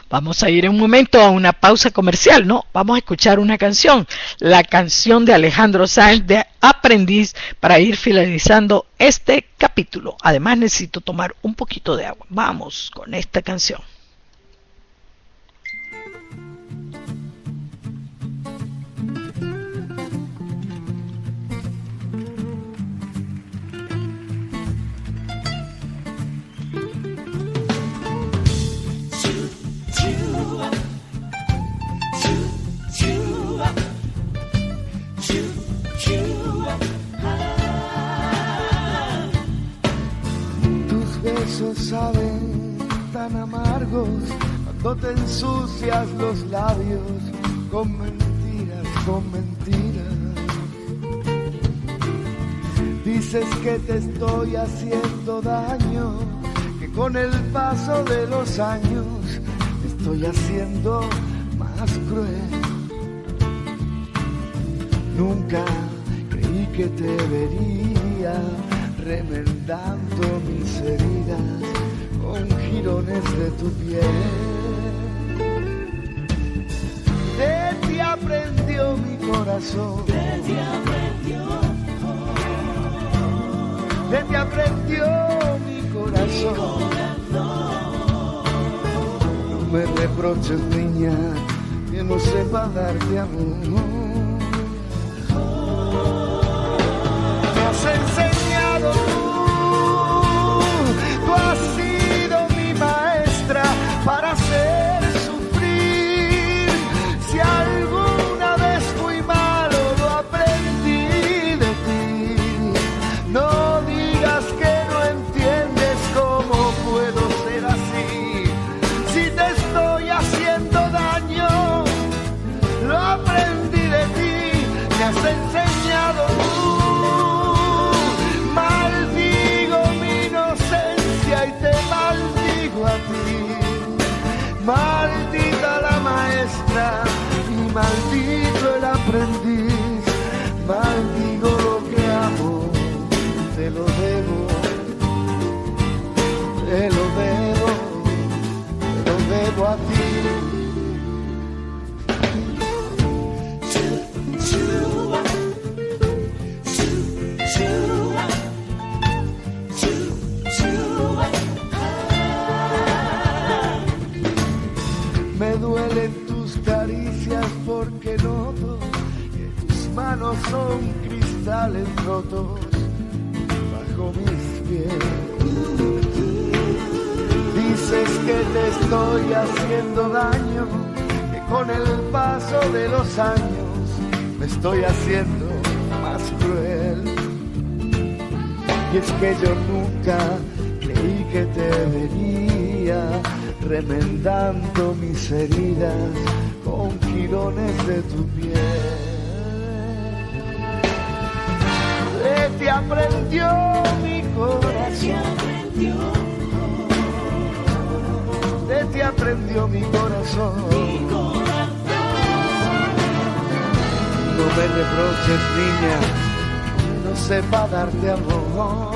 Vamos a ir un momento a una pausa comercial, ¿no? Vamos a escuchar una canción, la canción de Alejandro Sanz de Aprendiz, para ir finalizando este capítulo. Además necesito tomar un poquito de agua. Vamos con esta canción. Besos saben tan amargos cuando te ensucias los labios con mentiras, con mentiras. Dices que te estoy haciendo daño, que con el paso de los años te estoy haciendo más cruel. Nunca creí que te vería remendando mis heridas con jirones de tu piel. De ti aprendió mi corazón, de ti aprendió mi corazón. No me reproches, niña, que no sepa darte amor. Me has enseñado tú has sido mi maestra para hacer sufrir. Si alguna vez fui malo, lo aprendí de ti. No digas que no entiendes cómo puedo ser así. Si te estoy haciendo daño, lo aprendí de ti. Me has enseñado tú. Maldigo mi inocencia te lo debo, te lo debo, te lo debo a ti. Me duelen tus caricias porque noto que tus manos son cristales rotos bajo mis pies. Dices que te estoy haciendo daño, que con el paso de los años me estoy haciendo más cruel. Y es que yo nunca creí que te vería remendando mis heridas con jirones de tu piel. De ti aprendió mi corazón, de ti aprendió mi corazón. No me reproches, niña, no sepa darte amor.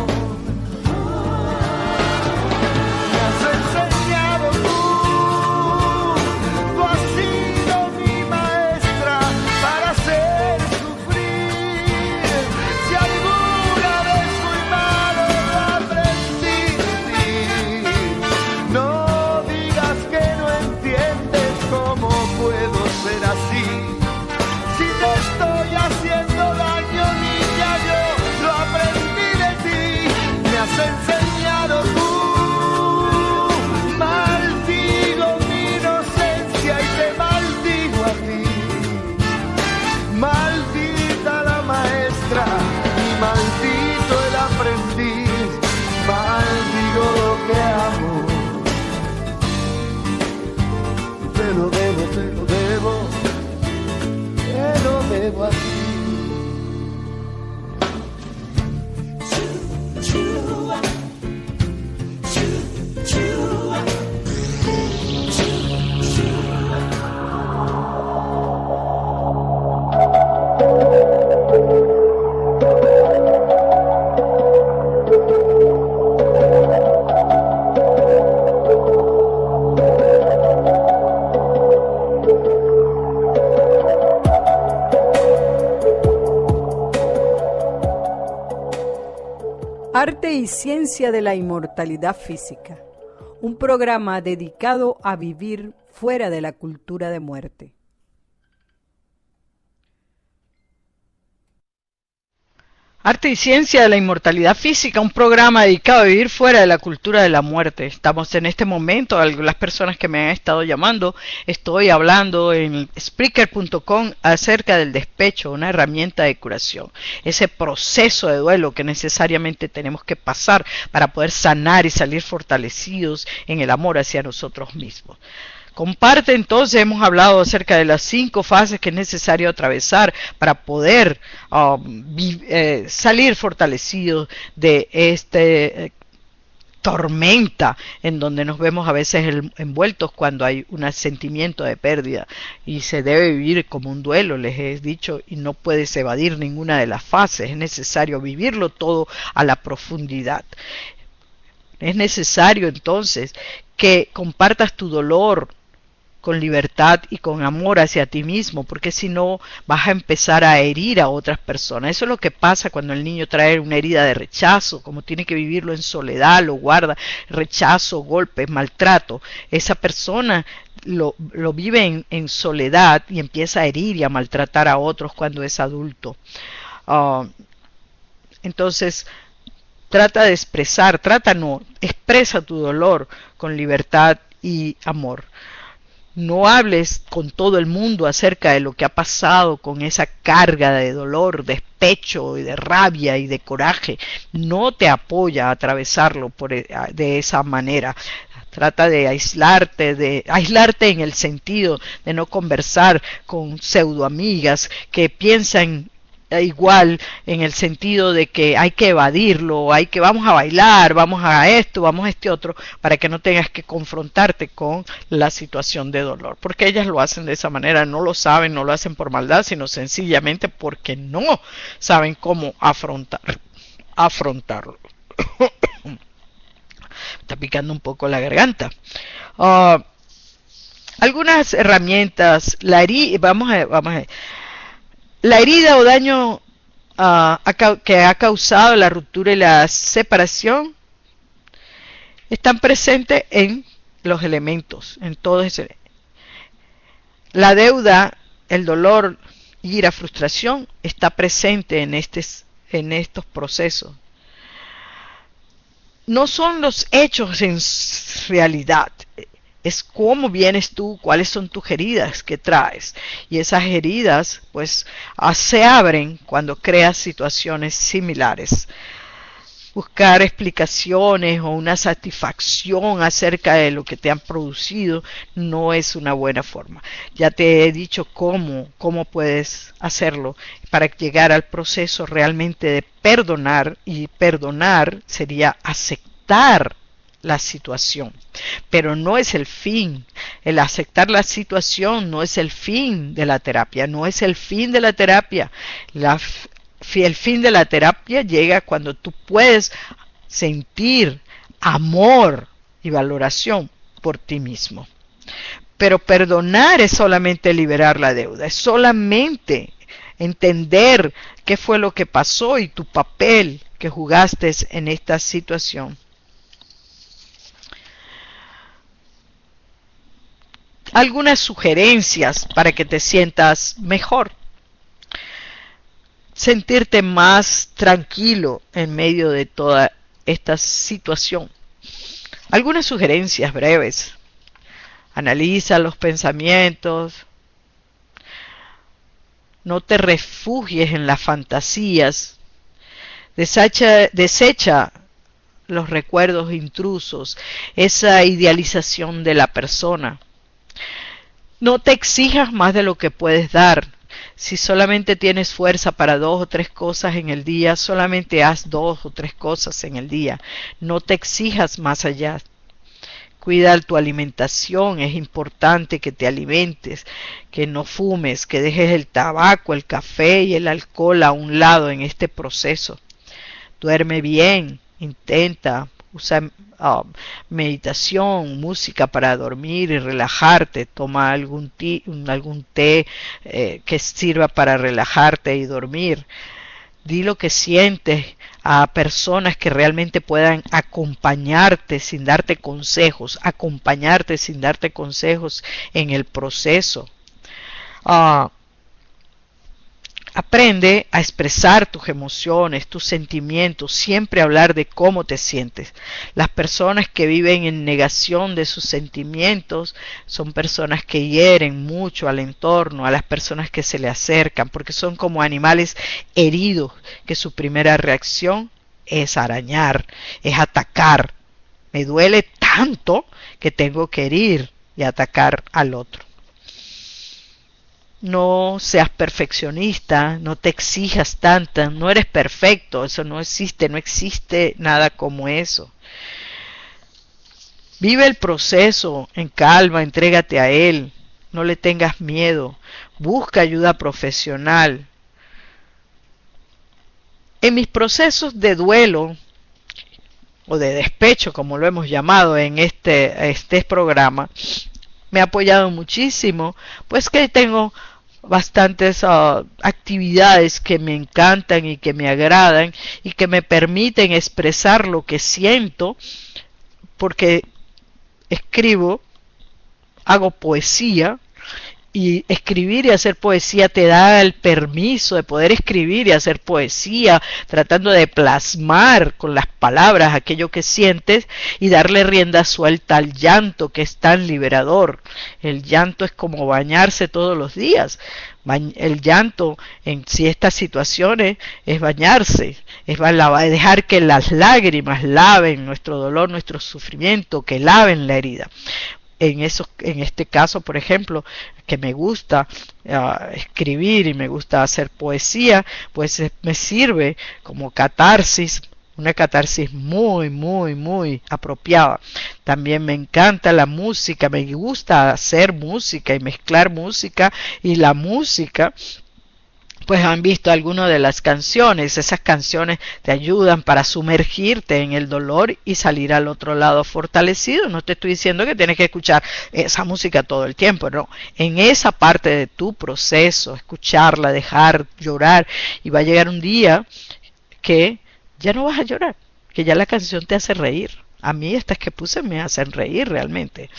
Te lo debo, te lo debo, te lo debo a ti. Arte y Ciencia de la Inmortalidad Física, un programa dedicado a vivir fuera de la cultura de muerte. Arte y Ciencia de la Inmortalidad Física, un programa dedicado a vivir fuera de la cultura de la muerte. Estamos en este momento, las personas que me han estado llamando, estoy hablando en Spreaker.com acerca del despecho, una herramienta de curación. Ese proceso de duelo que necesariamente tenemos que pasar para poder sanar y salir fortalecidos en el amor hacia nosotros mismos. Comparte, entonces, hemos hablado acerca de las 5 fases que es necesario atravesar para poder salir fortalecidos de tormenta en donde nos vemos a veces envueltos cuando hay un sentimiento de pérdida, y se debe vivir como un duelo, les he dicho, y no puedes evadir ninguna de las fases, es necesario vivirlo todo a la profundidad. Es necesario entonces que compartas tu dolor con libertad y con amor hacia ti mismo, porque si no vas a empezar a herir a otras personas. Eso es lo que pasa cuando el niño trae una herida de rechazo, como tiene que vivirlo en soledad, lo guarda, rechazo, golpes, maltrato. Esa persona lo vive en soledad y empieza a herir y a maltratar a otros cuando es adulto. Entonces, expresa tu dolor con libertad y amor. No hables con todo el mundo acerca de lo que ha pasado con esa carga de dolor, despecho y de rabia y de coraje. No te apoya a atravesarlo de esa manera. Trata de aislarte en el sentido de no conversar con pseudoamigas que piensan igual, en el sentido de que hay que evadirlo, vamos a bailar, vamos a esto, vamos a este otro, para que no tengas que confrontarte con la situación de dolor, porque ellas lo hacen de esa manera, no lo saben, no lo hacen por maldad, sino sencillamente porque no saben cómo afrontar afrontarlo. Está picando un poco la garganta. Algunas herramientas, vamos a ver. La herida o daño que ha causado la ruptura y la separación están presentes en los elementos, en todo ese. La deuda, el dolor, ira, frustración está presente en estos procesos. No son los hechos en realidad, es cómo vienes tú, cuáles son tus heridas que traes. Y esas heridas pues se abren cuando creas situaciones similares. Buscar explicaciones o una satisfacción acerca de lo que te han producido no es una buena forma. Ya te he dicho cómo puedes hacerlo para llegar al proceso realmente de perdonar, y perdonar sería aceptar la situación, pero no es el fin. El aceptar la situación no es el fin de la terapia, no es el fin de la terapia. El fin de la terapia llega cuando tú puedes sentir amor y valoración por ti mismo. Pero perdonar es solamente liberar la deuda, es solamente entender qué fue lo que pasó y tu papel que jugaste en esta situación. Algunas sugerencias para que te sientas mejor. Sentirte más tranquilo en medio de toda esta situación. Algunas sugerencias breves. Analiza los pensamientos. No te refugies en las fantasías. Desecha los recuerdos intrusos, esa idealización de la persona. No te exijas más de lo que puedes dar. Si solamente tienes fuerza para 2 o 3 cosas en el día, solamente haz 2 o 3 cosas en el día. No te exijas más allá. Cuida tu alimentación, es importante que te alimentes, que no fumes, que dejes el tabaco, el café y el alcohol a un lado en este proceso. Duerme bien, intenta usar meditación, música para dormir y relajarte. Toma algún té que sirva para relajarte y dormir. Di lo que sientes a personas que realmente puedan acompañarte sin darte consejos, en el proceso. Aprende a expresar tus emociones, tus sentimientos, siempre hablar de cómo te sientes. Las personas que viven en negación de sus sentimientos son personas que hieren mucho al entorno, a las personas que se le acercan, porque son como animales heridos, que su primera reacción es arañar, es atacar. Me duele tanto que tengo que herir y atacar al otro. No seas perfeccionista, no te exijas tanto, no eres perfecto, eso no existe nada como eso. Vive el proceso en calma, entrégate a él, no le tengas miedo, busca ayuda profesional. En mis procesos de duelo o de despecho, como lo hemos llamado en este programa, me ha apoyado muchísimo, pues que tengo bastantes actividades que me encantan y que me agradan y que me permiten expresar lo que siento, porque escribo, hago poesía, y escribir y hacer poesía te da el permiso de poder escribir y hacer poesía, tratando de plasmar con las palabras aquello que sientes y darle rienda suelta al llanto, que es tan liberador. El llanto es como bañarse todos los días. El llanto en ciertas situaciones es bañarse, es dejar que las lágrimas laven nuestro dolor, nuestro sufrimiento, que laven la herida. En este caso, por ejemplo, que me gusta escribir y me gusta hacer poesía, pues me sirve como catarsis, una catarsis muy, muy, muy apropiada. También me encanta la música, me gusta hacer música y mezclar música, y la música pues han visto algunas de las canciones. Esas canciones te ayudan para sumergirte en el dolor y salir al otro lado fortalecido. No te estoy diciendo que tienes que escuchar esa música todo el tiempo, no. En esa parte de tu proceso, escucharla, dejar llorar, y va a llegar un día que ya no vas a llorar, que ya la canción te hace reír. A mí estas que puse me hacen reír realmente.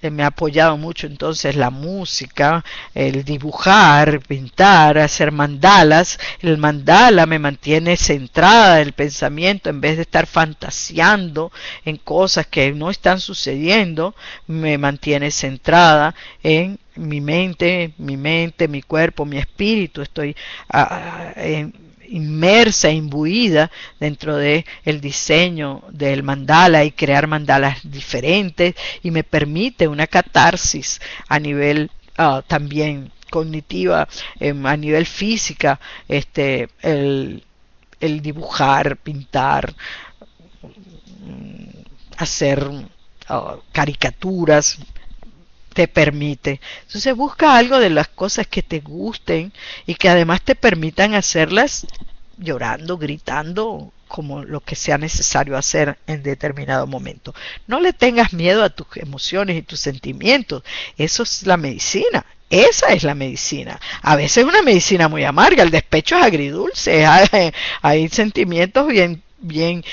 Me ha apoyado mucho entonces la música, el dibujar, pintar, hacer mandalas. El mandala me mantiene centrada en el pensamiento en vez de estar fantaseando en cosas que no están sucediendo. Me mantiene centrada en mi mente, mi cuerpo, mi espíritu. Estoy inmersa, imbuida dentro de el diseño del mandala y crear mandalas diferentes, y me permite una catarsis a nivel también cognitiva, a nivel física, el dibujar, pintar, hacer caricaturas, te permite. Entonces busca algo de las cosas que te gusten y que además te permitan hacerlas llorando, gritando, como lo que sea necesario hacer en determinado momento. No le tengas miedo a tus emociones y tus sentimientos. Eso es la medicina. Esa es la medicina. A veces es una medicina muy amarga. El despecho es agridulce. Hay sentimientos bien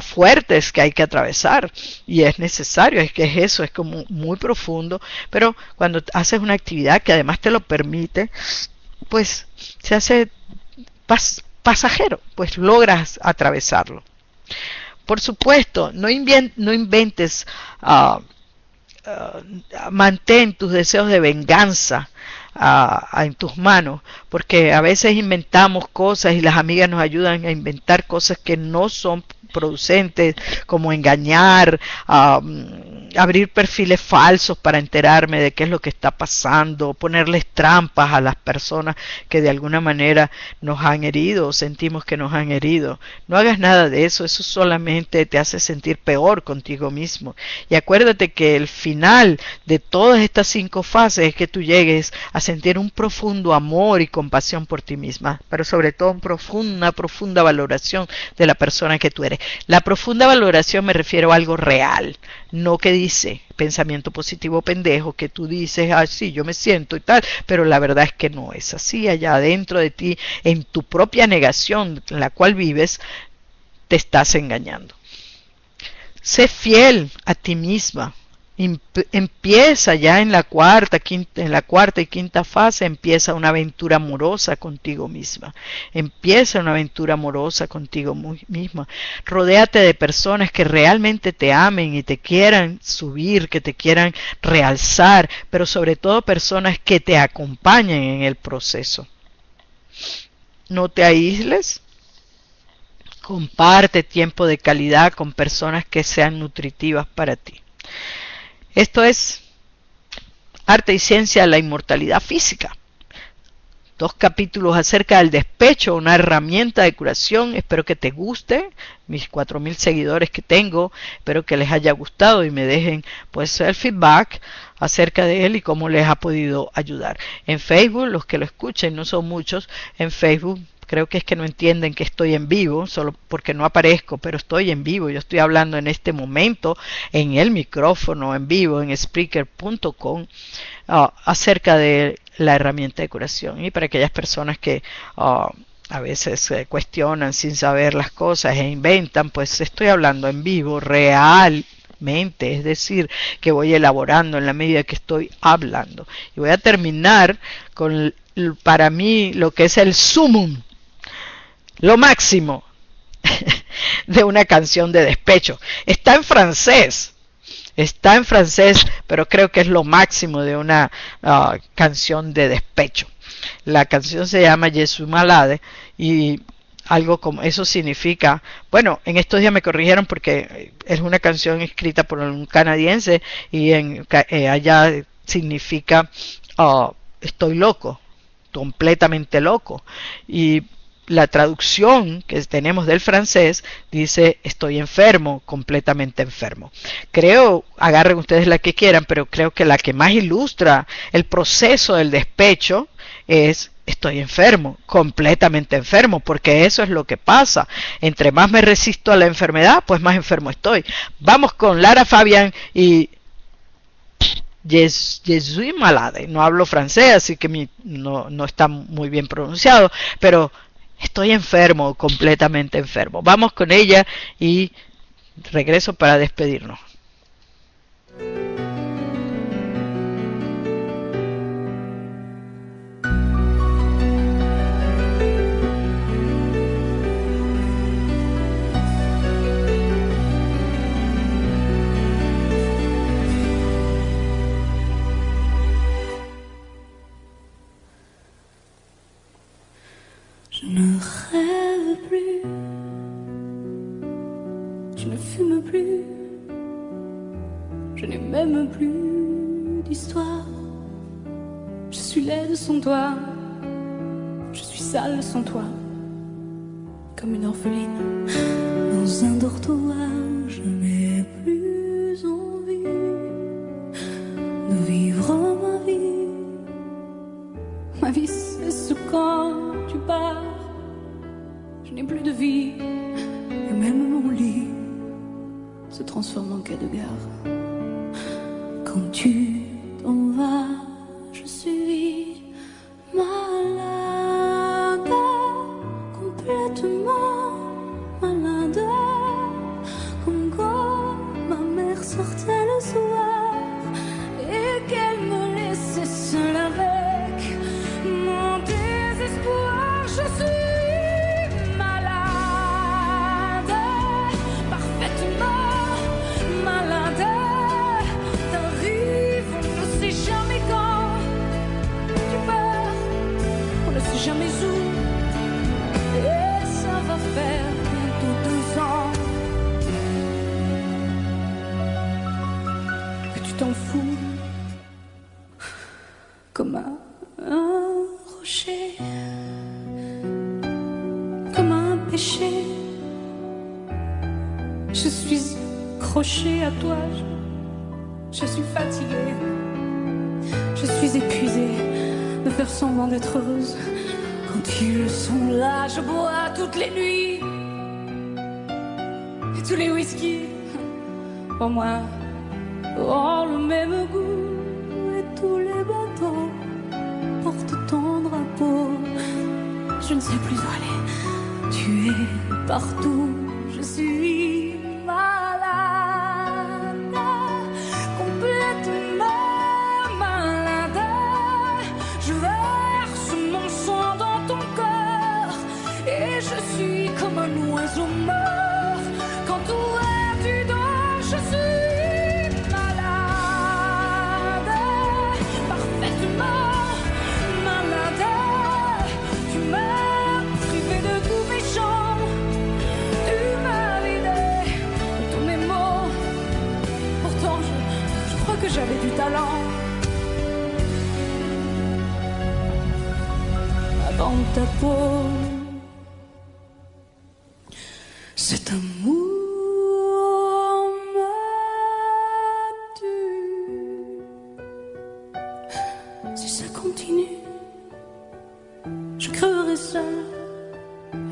fuertes que hay que atravesar, y es necesario, es que eso es como muy profundo, pero cuando haces una actividad que además te lo permite, pues se hace pasajero, pues logras atravesarlo. Por supuesto, no inventes, mantén tus deseos de venganza en tus manos, porque a veces inventamos cosas y las amigas nos ayudan a inventar cosas que no son producentes, como engañar, abrir perfiles falsos para enterarme de qué es lo que está pasando, ponerles trampas a las personas que de alguna manera nos han herido o sentimos que nos han herido. No hagas nada de eso, eso solamente te hace sentir peor contigo mismo. Y acuérdate que el final de todas estas 5 fases es que tú llegues a sentir un profundo amor y compasión por ti misma, pero sobre todo una profunda valoración de la persona que tú eres. La profunda valoración me refiero a algo real, no que dice pensamiento positivo pendejo, que tú dices, sí, yo me siento y tal, pero la verdad es que no es así. Allá adentro de ti, en tu propia negación en la cual vives, te estás engañando. Sé fiel a ti misma. Empieza ya en la cuarta y quinta fase, empieza una aventura amorosa contigo misma. Empieza una aventura amorosa contigo misma. Rodéate de personas que realmente te amen y te quieran subir, que te quieran realzar, pero sobre todo personas que te acompañen en el proceso. No te aísles. Comparte tiempo de calidad con personas que sean nutritivas para ti. Esto es Arte y Ciencia de la Inmortalidad Física. 2 capítulos acerca del despecho, una herramienta de curación. Espero que te guste. Mis 4,000 seguidores que tengo, espero que les haya gustado y me dejen pues el feedback acerca de él y cómo les ha podido ayudar. En Facebook, los que lo escuchen, no son muchos, en Facebook creo que es que no entienden que estoy en vivo, solo porque no aparezco, pero estoy en vivo. Yo estoy hablando en este momento en el micrófono en vivo en Spreaker.com acerca de la herramienta de curación. Y para aquellas personas que a veces cuestionan sin saber las cosas e inventan, pues estoy hablando en vivo realmente, es decir, que voy elaborando en la medida que estoy hablando. Y voy a terminar con, para mí, lo que es el sumum, lo máximo de una canción de despecho. Está en francés, pero creo que es lo máximo de una canción de despecho. La canción se llama Je suis malade y algo como eso significa, bueno, en estos días me corrigieron porque es una canción escrita por un canadiense y allá significa estoy loco, completamente loco. Y la traducción que tenemos del francés dice estoy enfermo, completamente enfermo. Creo, agarren ustedes la que quieran, pero creo que la que más ilustra el proceso del despecho es estoy enfermo, completamente enfermo, porque eso es lo que pasa. Entre más me resisto a la enfermedad, pues más enfermo estoy. Vamos con Lara Fabián y Je suis malade. No hablo francés, así que no está muy bien pronunciado, pero estoy enfermo, completamente enfermo. Vamos con ella y regreso para despedirnos. Je ne rêve plus, je ne fume plus, je n'ai même plus d'histoire. Je suis laide sans toi, je suis sale sans toi, comme une orpheline dans un dortoir. Je n'ai plus envie de vivre ma vie. Ma vie c'est quand tu pars. Je n'ai plus de vie, et même mon lit se transforme en quai de gare. Quand tu t'en vas, je suis malade, complètement malade, comme quand ma mère sortait le soir et qu'elle me laissait seule avec mon désespoir. Je suis jamais où, et ça va faire bientôt 2 ans que tu t'en fous comme un rocher, comme un péché. Je suis accrochée à toi, je suis fatiguée, je suis épuisée de faire semblant d'être heureuse. Quand ils sont là, je bois toutes les nuits et tous les whisky pour moi ont le même goût et tous les bateaux portent ton drapeau. Je ne sais plus où aller, tu es partout, je suis malade, complètement malade. Je verse mon sang dans ton corps et je suis comme un oiseau mort. Quand toi tu dors, je suis malade, parfaitement malade. Tu m'as privé de tous mes chants, tu m'as vidé de tous mes mots. Pourtant je crois que j'avais du talent avant ta peau. Cet amour m'a tué. Si ça continue, je crèverai seule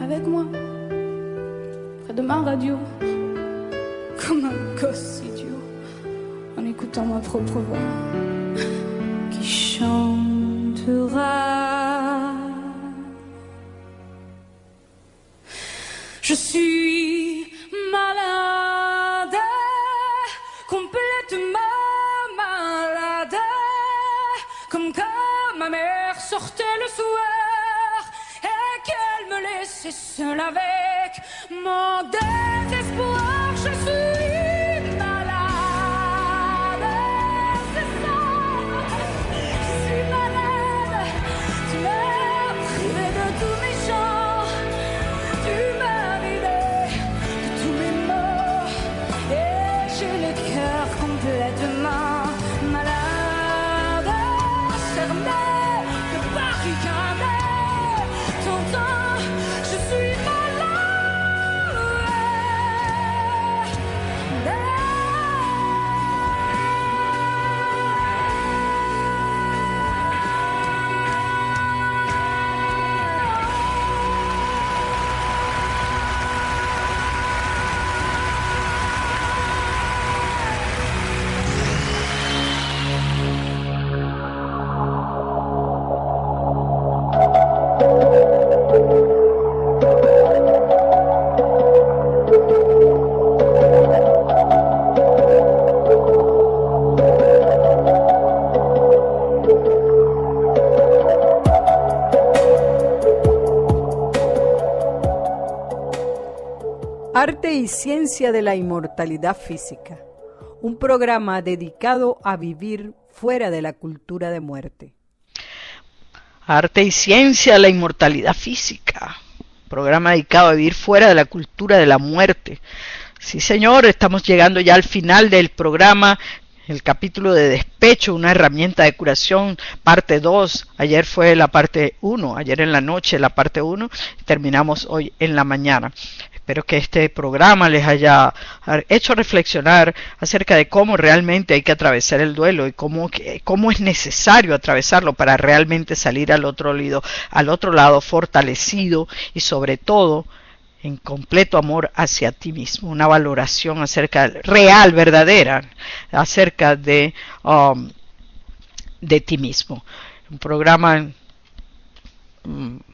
avec moi, près de ma radio, comme un gosse idiot, en écoutant ma propre voix qui chantera. Je suis malade, complètement malade, comme quand ma mère sortait le soir et qu'elle me laissait seule avec mon désespoir. Je suis malade, c'est ça, je suis malade. Tu m'as privé de tous mes chants, tu m'as vidé de tous mes mots et j'ai le cœur complètement malade. Fermé, de barricade, t'entends, je suis malade. Arte y ciencia de la inmortalidad física, un programa dedicado a vivir fuera de la cultura de muerte. Arte y ciencia de la inmortalidad física, programa dedicado a vivir fuera de la cultura de la muerte. Sí, señor, estamos llegando ya al final del programa. El capítulo de despecho, una herramienta de curación, parte 2. Ayer fue la parte 1, ayer en la noche la parte 1, terminamos hoy en la mañana. Espero que este programa les haya hecho reflexionar acerca de cómo realmente hay que atravesar el duelo y cómo es necesario atravesarlo para realmente salir al otro lado fortalecido y sobre todo en completo amor hacia ti mismo, una valoración real, verdadera, acerca de ti mismo. Un programa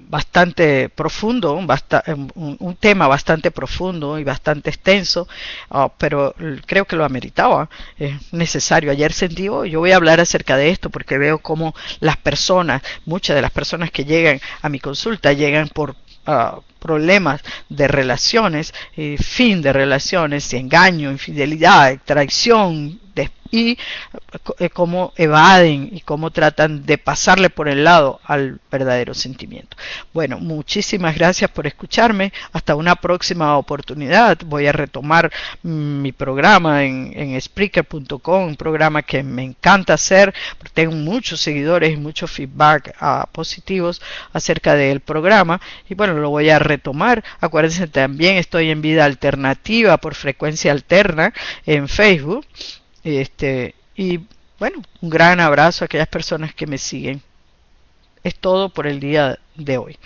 bastante profundo, un tema bastante profundo y bastante extenso, pero creo que lo ameritaba, es necesario. Ayer sentí, yo voy a hablar acerca de esto porque veo cómo muchas de las personas que llegan a mi consulta llegan por problemas de relaciones, fin de relaciones, engaño, infidelidad, traición, y cómo evaden y cómo tratan de pasarle por el lado al verdadero sentimiento. Bueno, muchísimas gracias por escucharme. Hasta una próxima oportunidad. Voy a retomar mi programa en Spreaker.com, un programa que me encanta hacer, porque tengo muchos seguidores y muchos feedback positivos acerca del programa, y bueno, lo voy a retomar. Acuérdense, también estoy en Vida Alternativa por Frecuencia Alterna en Facebook. Y bueno, un gran abrazo a aquellas personas que me siguen. Es todo por el día de hoy.